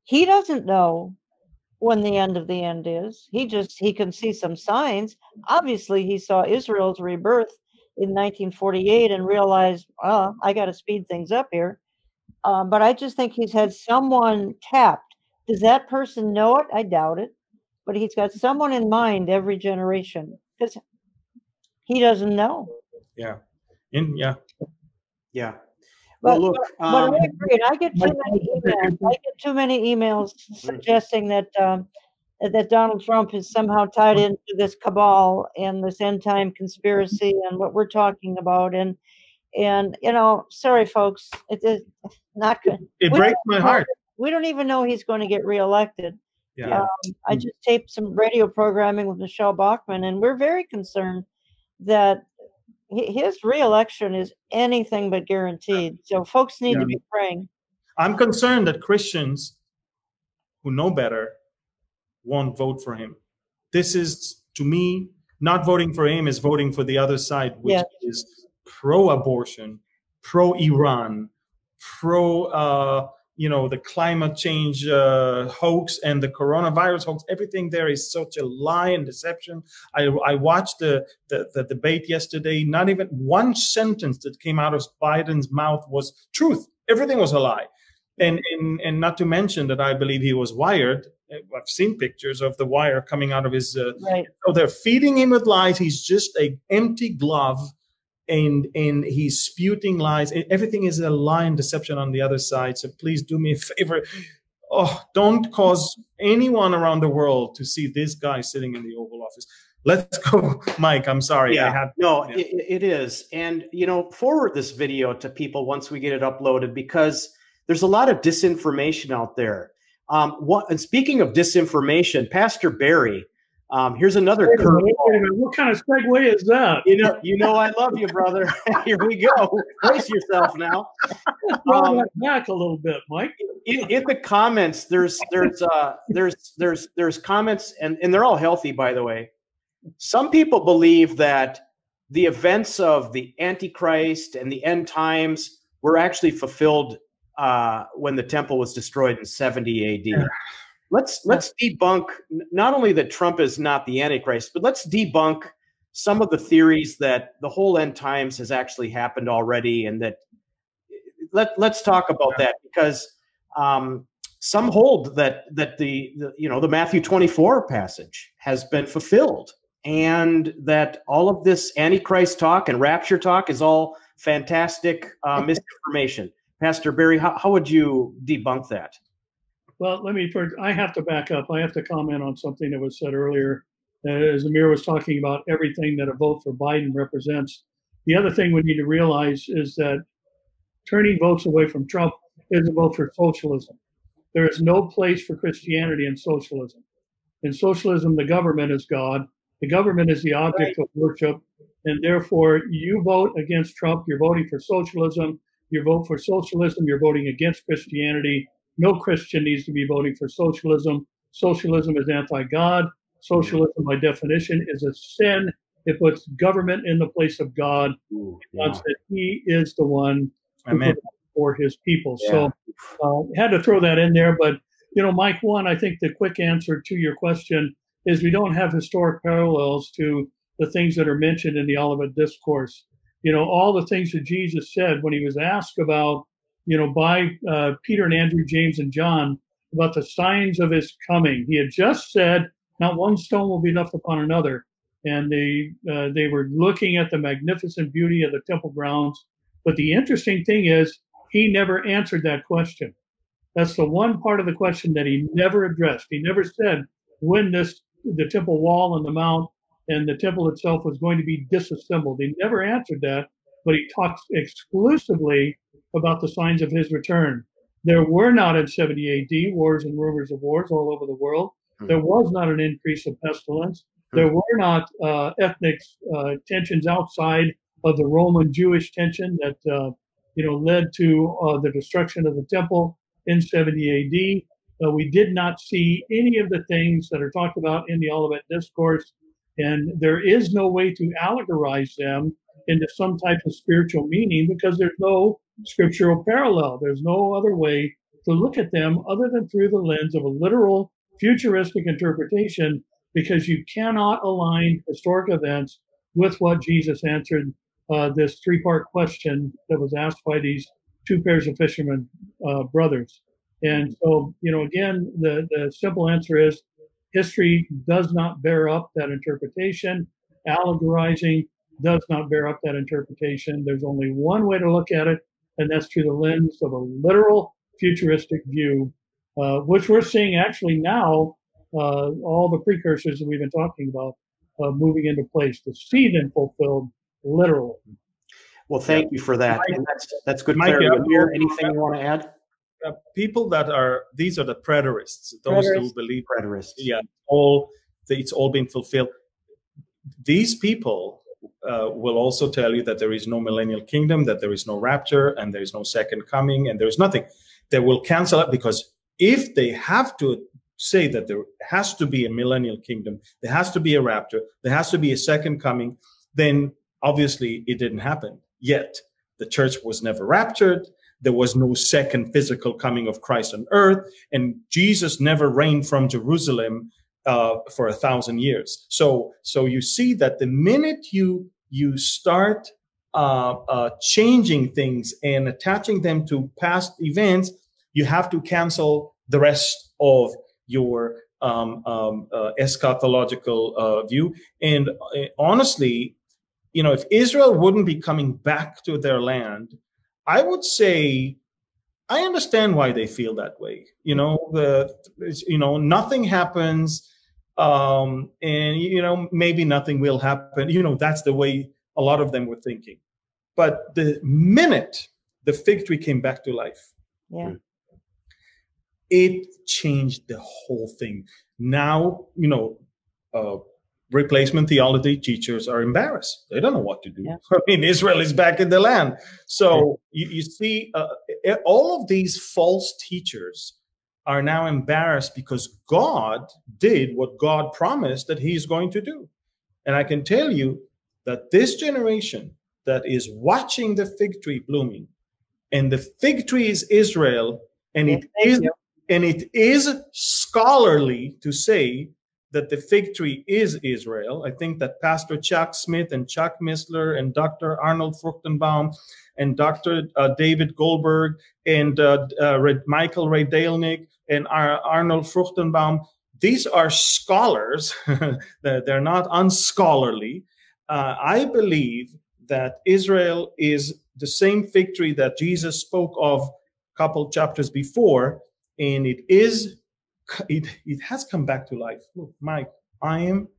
He doesn't know when the end of the end is. He can see some signs. Obviously, he saw Israel's rebirth in 1948 and realized, oh, I got to speed things up here. But I just think he's had someone tapped. Does that person know it? I doubt it. But he's got someone in mind every generation, because he doesn't know. Yeah. But, look, but I agree. I get too many emails suggesting that that Donald Trump is somehow tied into this cabal and this end time conspiracy and what we're talking about. And sorry, folks, it is not good. It breaks my heart. We don't even know he's going to get reelected. Yeah. I just taped some radio programming with Michelle Bachmann, and we're very concerned that his reelection is anything but guaranteed. So folks need to be praying. I'm concerned that Christians who know better won't vote for him. This is, to me, not voting for him is voting for the other side, which is pro-abortion, pro-Iran, the climate change hoax and the coronavirus hoax. Everything there is such a lie and deception. I watched the debate yesterday. Not even one sentence that came out of Biden's mouth was truth. Everything was a lie. And not to mention that I believe he was wired. I've seen pictures of the wire coming out of his. So they're feeding him with lies. He's just an empty glove. And he's spewing lies. Everything is a lie and deception on the other side. So please do me a favor. Don't cause anyone around the world to see this guy sitting in the Oval Office. Let's go, Mike. I'm sorry. Yeah, it is. And, forward this video to people once we get it uploaded, because there's a lot of disinformation out there. And speaking of disinformation, Pastor Barry Here's another Wait a curveball. minute. What kind of segue is that? You know, I love you, brother. Here we go. Brace yourself now. Throw that back a little bit, Mike. In the comments, there's comments, and they're all healthy, by the way. Some people believe that the events of the Antichrist and the end times were actually fulfilled when the temple was destroyed in 70 AD. Let's debunk not only that Trump is not the Antichrist, but let's debunk some of the theories that the whole end times has actually happened already, and that let's talk about that, because some hold that the Matthew 24 passage has been fulfilled, and that all of this Antichrist talk and rapture talk is all fantastic misinformation. Pastor Barry, how would you debunk that? Well, I have to back up. I have to comment on something that was said earlier. As Amir was talking about everything that a vote for Biden represents. The other thing we need to realize is that turning votes away from Trump is a vote for socialism. There is no place for Christianity in socialism. In socialism, the government is God. The government is the object of worship. And therefore, you vote against Trump, you're voting for socialism. You vote for socialism, you're voting against Christianity. No Christian needs to be voting for socialism. Socialism is anti-God. Socialism, by definition, is a sin. It puts government in the place of God. That He is the one who provides for His people. Yeah. So had to throw that in there. But, Mike, I think the quick answer to your question is we don't have historic parallels to the things that are mentioned in the Olivet Discourse. All the things that Jesus said when He was asked about, by Peter and Andrew, James and John, about the signs of His coming. He had just said, not one stone will be left upon another. And they were looking at the magnificent beauty of the temple grounds. But the interesting thing is, He never answered that question. That's the one part of the question that He never addressed. He never said when the temple wall and the mount and the temple itself was going to be disassembled. He never answered that, but He talks exclusively about the signs of His return. There were not in 70 AD wars and rumors of wars all over the world. There was not an increase of pestilence. There were not ethnic tensions outside of the Roman Jewish tension that led to the destruction of the temple in 70 AD. We did not see any of the things that are talked about in the Olivet Discourse, and there is no way to allegorize them into some type of spiritual meaning because there's no scriptural parallel. There's no other way to look at them other than through the lens of a literal futuristic interpretation, because you cannot align historic events with what Jesus answered this three-part question that was asked by these two pairs of fishermen brothers. And so, again, the simple answer is history does not bear up that interpretation. Allegorizing does not bear up that interpretation. There's only one way to look at it, and that's through the lens of a literal futuristic view, which we're seeing actually now, all the precursors that we've been talking about moving into place to see them fulfilled literally. Well, thank you for that. And that's good clarity. Amir, anything you want to add? People these are the preterists, those who believe preterists. Yeah, it's all been fulfilled. These people will also tell you that there is no millennial kingdom, that there is no rapture, and there is no second coming, and there is nothing. They will cancel it, because if they have to say that there has to be a millennial kingdom, there has to be a rapture, there has to be a second coming, then obviously it didn't happen yet. The church was never raptured. There was no second physical coming of Christ on earth, and Jesus never reigned from Jerusalem for 1,000 years. So you see that the minute you start changing things and attaching them to past events, you have to cancel the rest of your eschatological view. And honestly, if Israel wouldn't be coming back to their land, I would say I understand why they feel that way. Nothing happens, and maybe nothing will happen. That's the way a lot of them were thinking. But the minute the fig tree came back to life, it changed the whole thing. Now, replacement theology teachers are embarrassed. They don't know what to do. Yeah. I mean, Israel is back in the land. So you see, all of these false teachers are now embarrassed because God did what God promised that he's going to do. And I can tell you that this generation that is watching the fig tree blooming, and the fig tree is Israel, and it is scholarly to say that the fig tree is Israel. I think that Pastor Chuck Smith and Chuck Missler and Dr. Arnold Fruchtenbaum and Dr. David Goldberg and Michael Ray Dalenick and Arnold Fruchtenbaum, these are scholars. They're not unscholarly. I believe that Israel is the same fig tree that Jesus spoke of a couple chapters before, and it has come back to life. Look, Mike, I am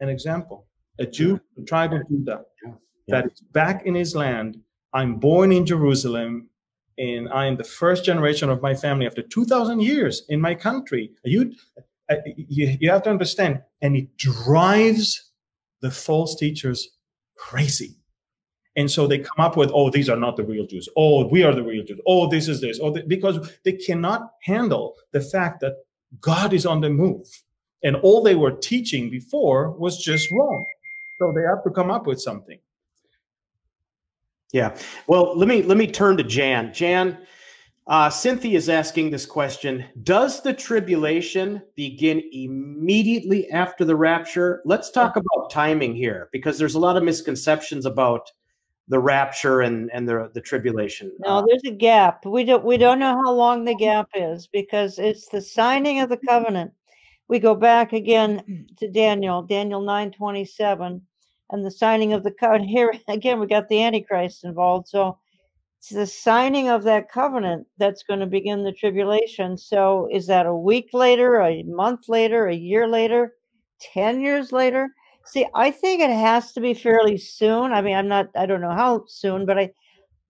an example, a Jew, the tribe of Judah, that is back in his land. I'm born in Jerusalem, and I am the first generation of my family after 2,000 years in my country. You have to understand, and it drives the false teachers crazy. And so they come up with, oh, these are not the real Jews. Oh, we are the real Jews. Oh, this is this. Because they cannot handle the fact that God is on the move. And all they were teaching before was just wrong. So they have to come up with something. Yeah. Well, let me turn to Jan. Jan, Cynthia is asking this question. Does the tribulation begin immediately after the rapture? Let's talk about timing here, because there's a lot of misconceptions about the rapture and the tribulation. No, there's a gap. We don't know how long the gap is, because it's the signing of the covenant. We go back again to Daniel 9:27, and the signing of the covenant. Here again, we got the Antichrist involved. So it's the signing of that covenant that's going to begin the tribulation. So is that a week later, a month later, a year later, 10 years later? See, I think it has to be fairly soon. I mean, I don't know how soon, but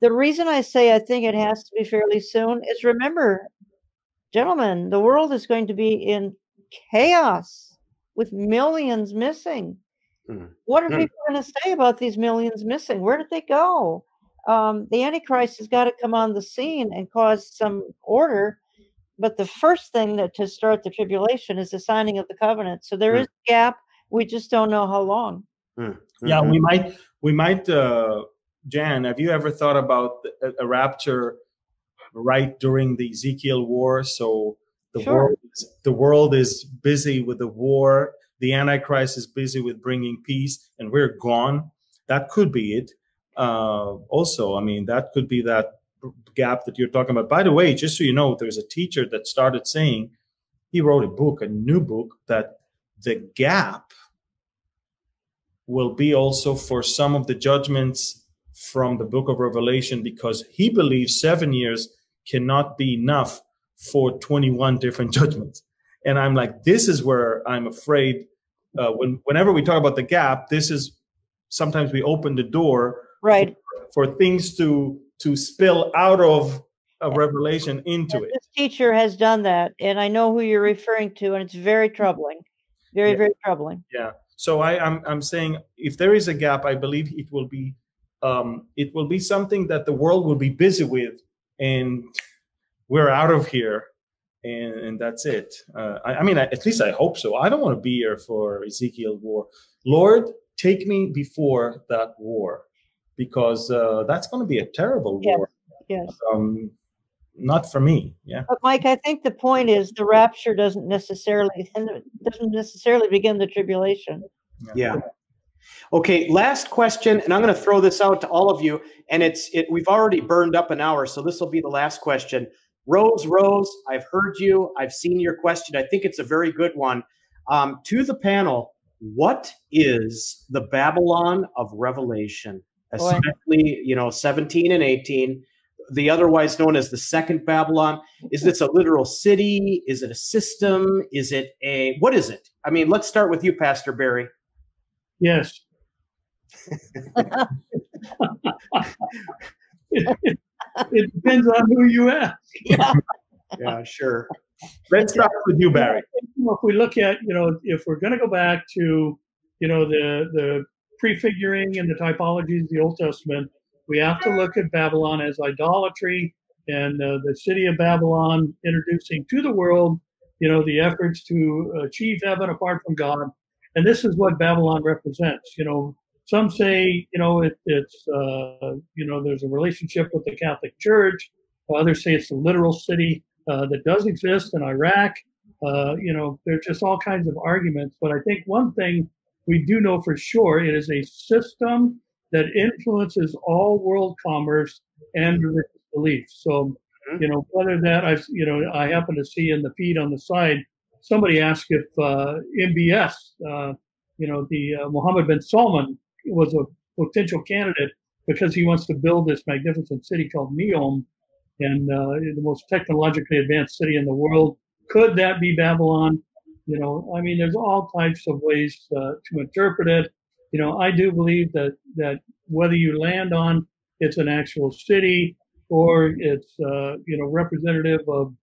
the reason I say I think it has to be fairly soon is, remember, gentlemen, the world is going to be in chaos with millions missing. What are people going to say about these millions missing? Where did they go? The Antichrist has got to come on the scene and cause some order. But the first thing to start the tribulation is the signing of the covenant. So there is a gap. We just don't know how long. Yeah, we might. Jan, have you ever thought about a rapture right during the Ezekiel war? So the world is busy with the war. The Antichrist is busy with bringing peace, and we're gone. That could be it. Also, I mean, that could be that gap that you're talking about. By the way, just so you know, there's a teacher that started saying, he wrote a new book, that the gap will be also for some of the judgments from the book of Revelation, because he believes 7 years cannot be enough for 21 different judgments. And I'm like, this is where I'm afraid whenever we talk about the gap, this is sometimes we open the door for things to spill out of Revelation into it. This teacher has done that, and I know who you're referring to, and it's very troubling. Very troubling. Yeah. So I'm saying, if there is a gap, I believe it will be something that the world will be busy with, and we're out of here, and that's it. I mean, at least I hope so. I don't want to be here for Ezekiel war. Lord, take me before that war, because that's going to be a terrible war. Yes. Not for me. Yeah. But Mike, I think the point is the rapture doesn't necessarily begin the tribulation. Yeah. Okay. Last question, and I'm going to throw this out to all of you. And we've already burned up an hour, so this will be the last question. Rose, I've heard you. I've seen your question. I think it's a very good one. To the panel, what is the Babylon of Revelation, especially 17 and 18? The otherwise known as the second Babylon. Is this a literal city? Is it a system? What is it? I mean, let's start with you, Pastor Barry. Yes. It depends on who you ask. Yeah, sure. Let's start with you, Barry. If we look at, if we're going to go back to, the prefiguring and the typologies of the Old Testament, we have to look at Babylon as idolatry and the city of Babylon introducing to the world, the efforts to achieve heaven apart from God. And this is what Babylon represents. Some say, it's there's a relationship with the Catholic Church. Others say it's a literal city that does exist in Iraq. There's just all kinds of arguments. But I think one thing we do know for sure, it is a system that influences all world commerce and religious beliefs. So, whether that I happen to see in the feed on the side, somebody asked if MBS, the Mohammed bin Salman was a potential candidate because he wants to build this magnificent city called Neom, and the most technologically advanced city in the world. Could that be Babylon? There's all types of ways to interpret it. I do believe that whether you land on it's an actual city or it's representative of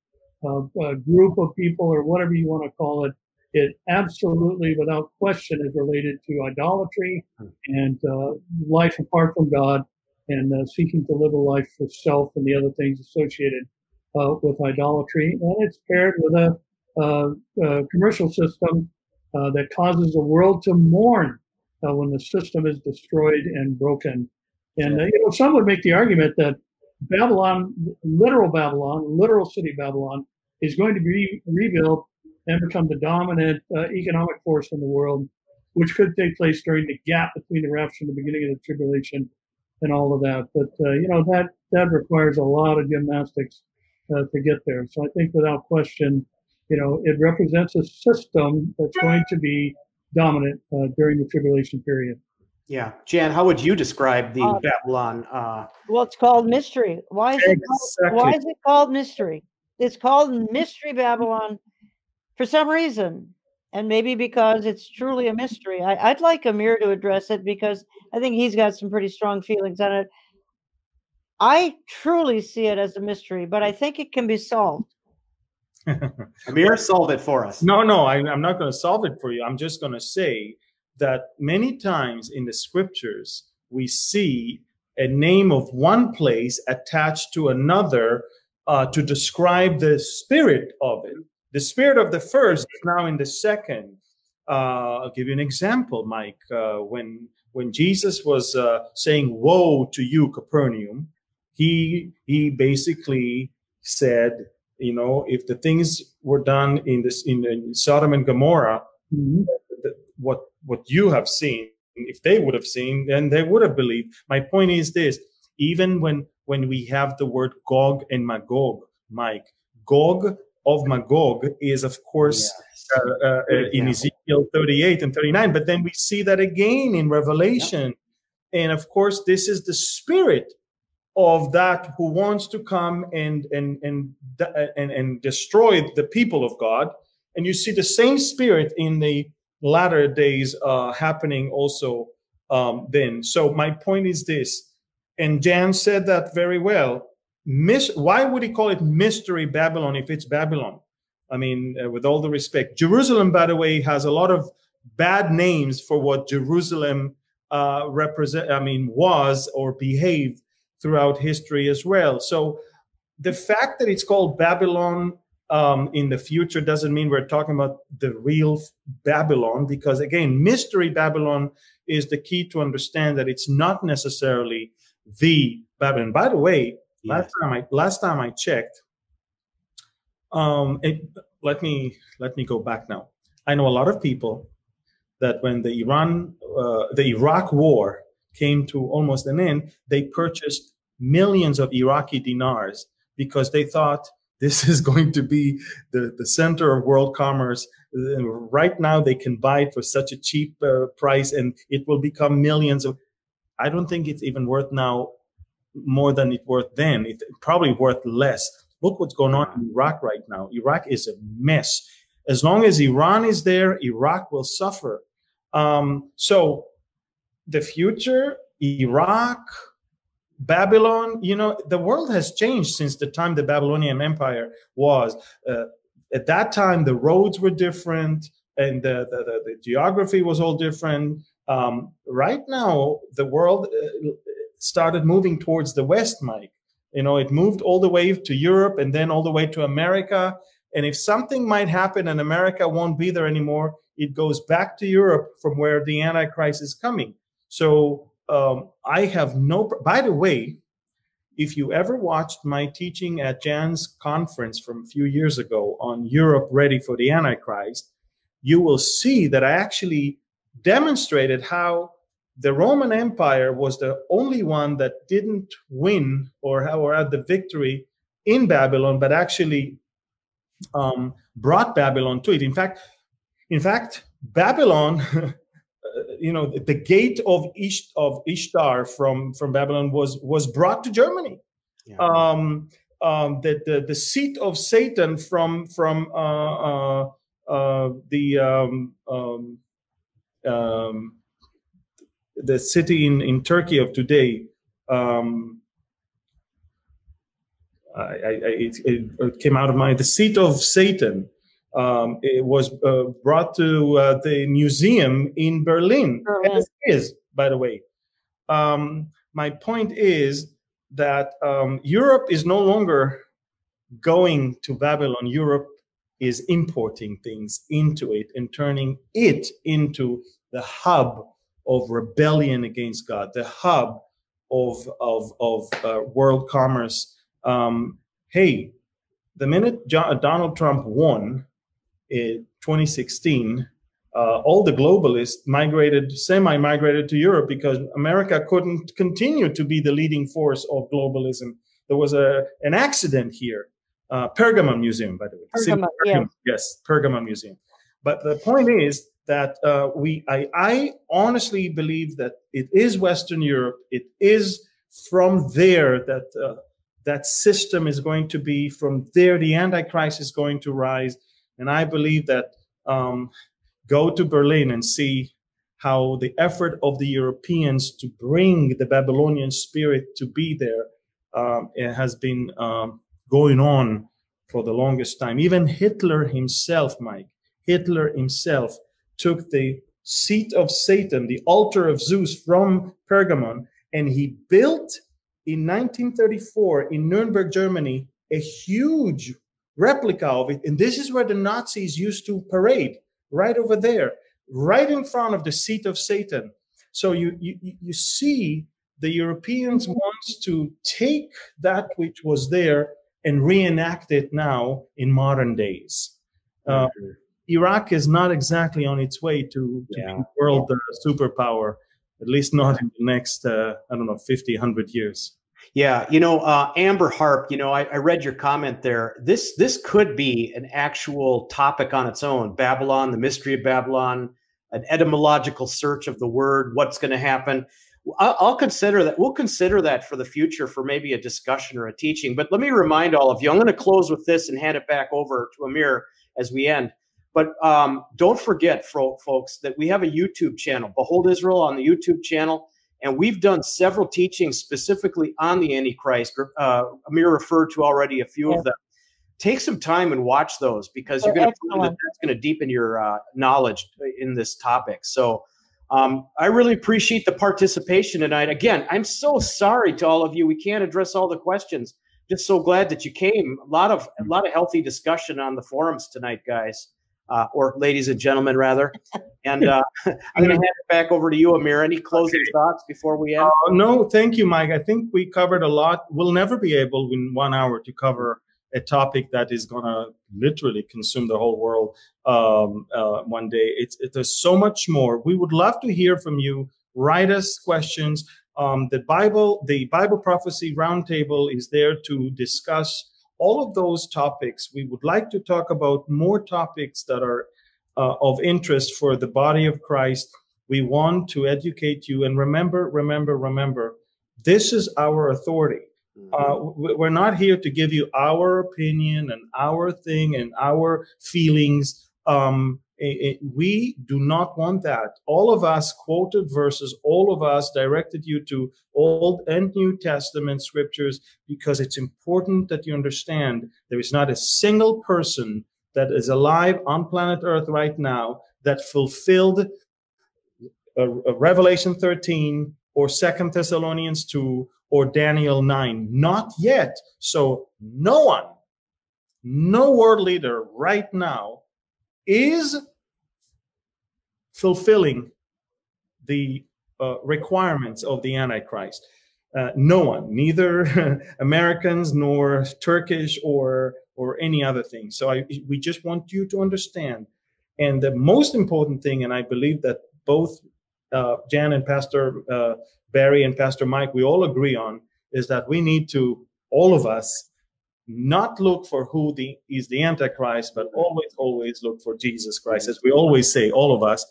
a group of people or whatever you want to call it, it absolutely, without question, is related to idolatry and life apart from God and seeking to live a life for self and the other things associated with idolatry. And it's paired with a commercial system that causes the world to mourn when the system is destroyed and broken. And some would make the argument that Babylon, literal city Babylon, is going to be rebuilt and become the dominant economic force in the world, which could take place during the gap between the rapture and the beginning of the tribulation and all of that. But, that requires a lot of gymnastics to get there. So I think without question, it represents a system that's going to be dominant during the tribulation period. Yeah. Jan, how would you describe the Babylon? Well, it's called mystery. Why is it called mystery? It's called Mystery Babylon for some reason, and maybe because it's truly a mystery. I'd like Amir to address it because I think he's got some pretty strong feelings on it. I truly see it as a mystery, but I think it can be solved. Amir, solve it for us. No, I'm not going to solve it for you. I'm just going to say that many times in the scriptures, we see a name of one place attached to another to describe the spirit of it. The spirit of the first is now in the second. I'll give you an example, Mike. When Jesus was saying, "Woe to you, Capernaum," he basically said, if the things were done in Sodom and Gomorrah, what you have seen, if they would have seen, then they would have believed. My point is this: even when we have the word Gog and Magog, Mike, Gog of Magog is, of course, in Ezekiel 38 and 39, but then we see that again in Revelation. And of course, this is the spirit of that who wants to come and destroy the people of God. And you see the same spirit in the latter days happening also then. So my point is this, and Jan said that very well. Why would he call it Mystery Babylon if it's Babylon? I mean, with all the respect, Jerusalem, by the way, has a lot of bad names for what Jerusalem was or behaved throughout history as well. So the fact that it's called Babylon in the future doesn't mean we're talking about the real Babylon, because again, Mystery Babylon is the key to understand that it's not necessarily the Babylon. By the way, last time I checked, let me go back now. I know a lot of people that when the Iraq war came to almost an end, they purchased millions of Iraqi dinars because they thought this is going to be the center of world commerce. Right now, they can buy it for such a cheap price, and it will become millions of. I don't think it's even worth now more than it worth then. It's probably worth less. Look what's going on in Iraq right now. Iraq is a mess. As long as Iran is there, Iraq will suffer. So the future, Iraq, Babylon, the world has changed since the time the Babylonian Empire was. at that time, the roads were different and the geography was all different. Right now, the world started moving towards the West, Mike. It moved all the way to Europe and then all the way to America. And if something might happen and America won't be there anymore, it goes back to Europe from where the Antichrist is coming. So I have by the way, if you ever watched my teaching at Jan's conference from a few years ago on Europe ready for the Antichrist, you will see that I actually demonstrated how the Roman Empire was the only one that didn't win or had the victory in Babylon, but actually brought Babylon to it. In fact, Babylon, the gate of Ishtar from Babylon was brought to Germany. Yeah. The seat of Satan from the city in Turkey of today. It came out of the seat of Satan. It was brought to the museum in Berlin. As it is, by the way. My point is that Europe is no longer going to Babylon. Europe is importing things into it and turning it into the hub of rebellion against God, the hub of world commerce. Hey, the minute Donald Trump won in 2016, all the globalists semi-migrated to Europe because America couldn't continue to be the leading force of globalism. There was an accident here. Pergamon Museum, by the way. Pergamon, yes, Pergamon Museum. But the point is that I honestly believe that it is Western Europe. It is from there that that system is going to be. From there, the Antichrist is going to rise. And I believe that go to Berlin and see how the effort of the Europeans to bring the Babylonian spirit to be there it has been going on for the longest time. Even Hitler himself, Mike, Hitler himself took the seat of Satan, the altar of Zeus from Pergamon, and he built in 1934 in Nuremberg, Germany, a huge replica of it. And this is where the Nazis used to parade, right over there, right in front of the seat of Satan. So you see the Europeans want to take that which was there and reenact it now in modern days. Iraq is not exactly on its way to be world superpower, at least not in the next, 50, 100 years. Yeah, Amber Harp, I read your comment there. This could be an actual topic on its own. Babylon, the mystery of Babylon, an etymological search of the word, what's going to happen. I'll consider that. We'll consider that for the future for maybe a discussion or a teaching. But let me remind all of you, I'm going to close with this and hand it back over to Amir as we end. But don't forget, folks, that we have a YouTube channel, Behold Israel on the YouTube channel. And we've done several teachings specifically on the Antichrist. Amir referred to already a few of them. Take some time and watch those because you're going to find that that's going to deepen your knowledge in this topic. So I really appreciate the participation tonight. Again, I'm so sorry to all of you. We can't address all the questions. Just so glad that you came. A lot of healthy discussion on the forums tonight, guys. Or ladies and gentlemen, rather. And I'm going to hand it back over to you, Amir. Any closing thoughts before we end? No, thank you, Mike. I think we covered a lot. We'll never be able in 1 hour to cover a topic that is going to literally consume the whole world one day. There's so much more. We would love to hear from you. Write us questions. The Bible Prophecy Roundtable is there to discuss all of those topics. We would like to talk about more topics that are of interest for the body of Christ. We want to educate you. And remember, this is our authority. We're not here to give you our opinion and our thing and our feelings. We do not want that. All of us quoted verses, all of us directed you to Old and New Testament scriptures because it's important that you understand there is not a single person that is alive on planet Earth right now that fulfilled Revelation 13 or 2 Thessalonians 2 or Daniel 9. Not yet. So no one, no world leader right now is fulfilling the requirements of the Antichrist. No one, neither Americans nor Turkish or any other thing. So we just want you to understand. And the most important thing, and I believe that both Jan and Pastor Barry and Pastor Mike, we all agree on, is that we need to, all of us, not look for who is the Antichrist, but always look for Jesus Christ, as we always say, all of us.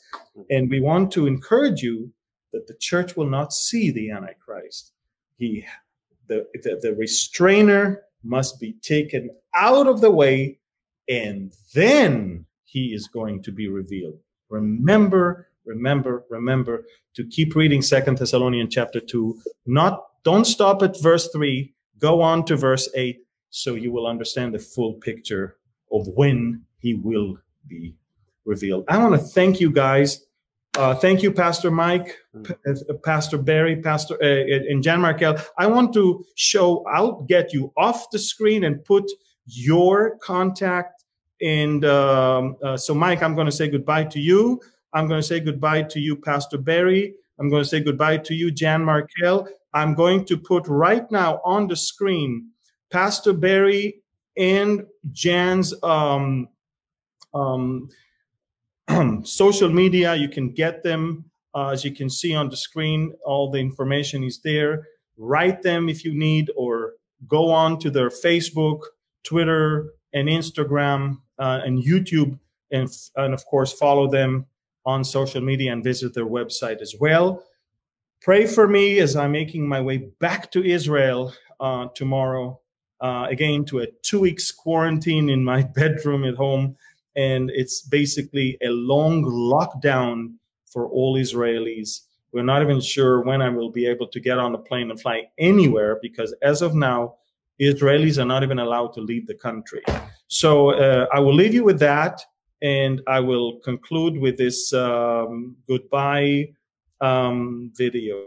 And we want to encourage you that the church will not see the Antichrist. The restrainer must be taken out of the way, and then he is going to be revealed. Remember to keep reading 2 Thessalonians chapter 2. Don't stop at verse 3. Go on to verse 8, so you will understand the full picture of when he will be revealed. I want to thank you guys. Thank you, Pastor Mike, Pastor Barry, and Jan Markell. I want to I'll get you off the screen and put your contact. And so, Mike, I'm going to say goodbye to you. I'm going to say goodbye to you, Pastor Barry. I'm going to say goodbye to you, Jan Markell. I'm going to put right now on the screen Pastor Barry and Jan's social media. You can get them, as you can see on the screen. All the information is there. Write them if you need, or go on to their Facebook, Twitter, and Instagram, and YouTube, and of course follow them on social media and visit their website as well. Pray for me as I'm making my way back to Israel tomorrow, again to a 2 weeks quarantine in my bedroom at home. And it's basically a long lockdown for all Israelis. We're not even sure when I will be able to get on a plane and fly anywhere, because as of now, Israelis are not even allowed to leave the country. So I will leave you with that, and I will conclude with this goodbye video.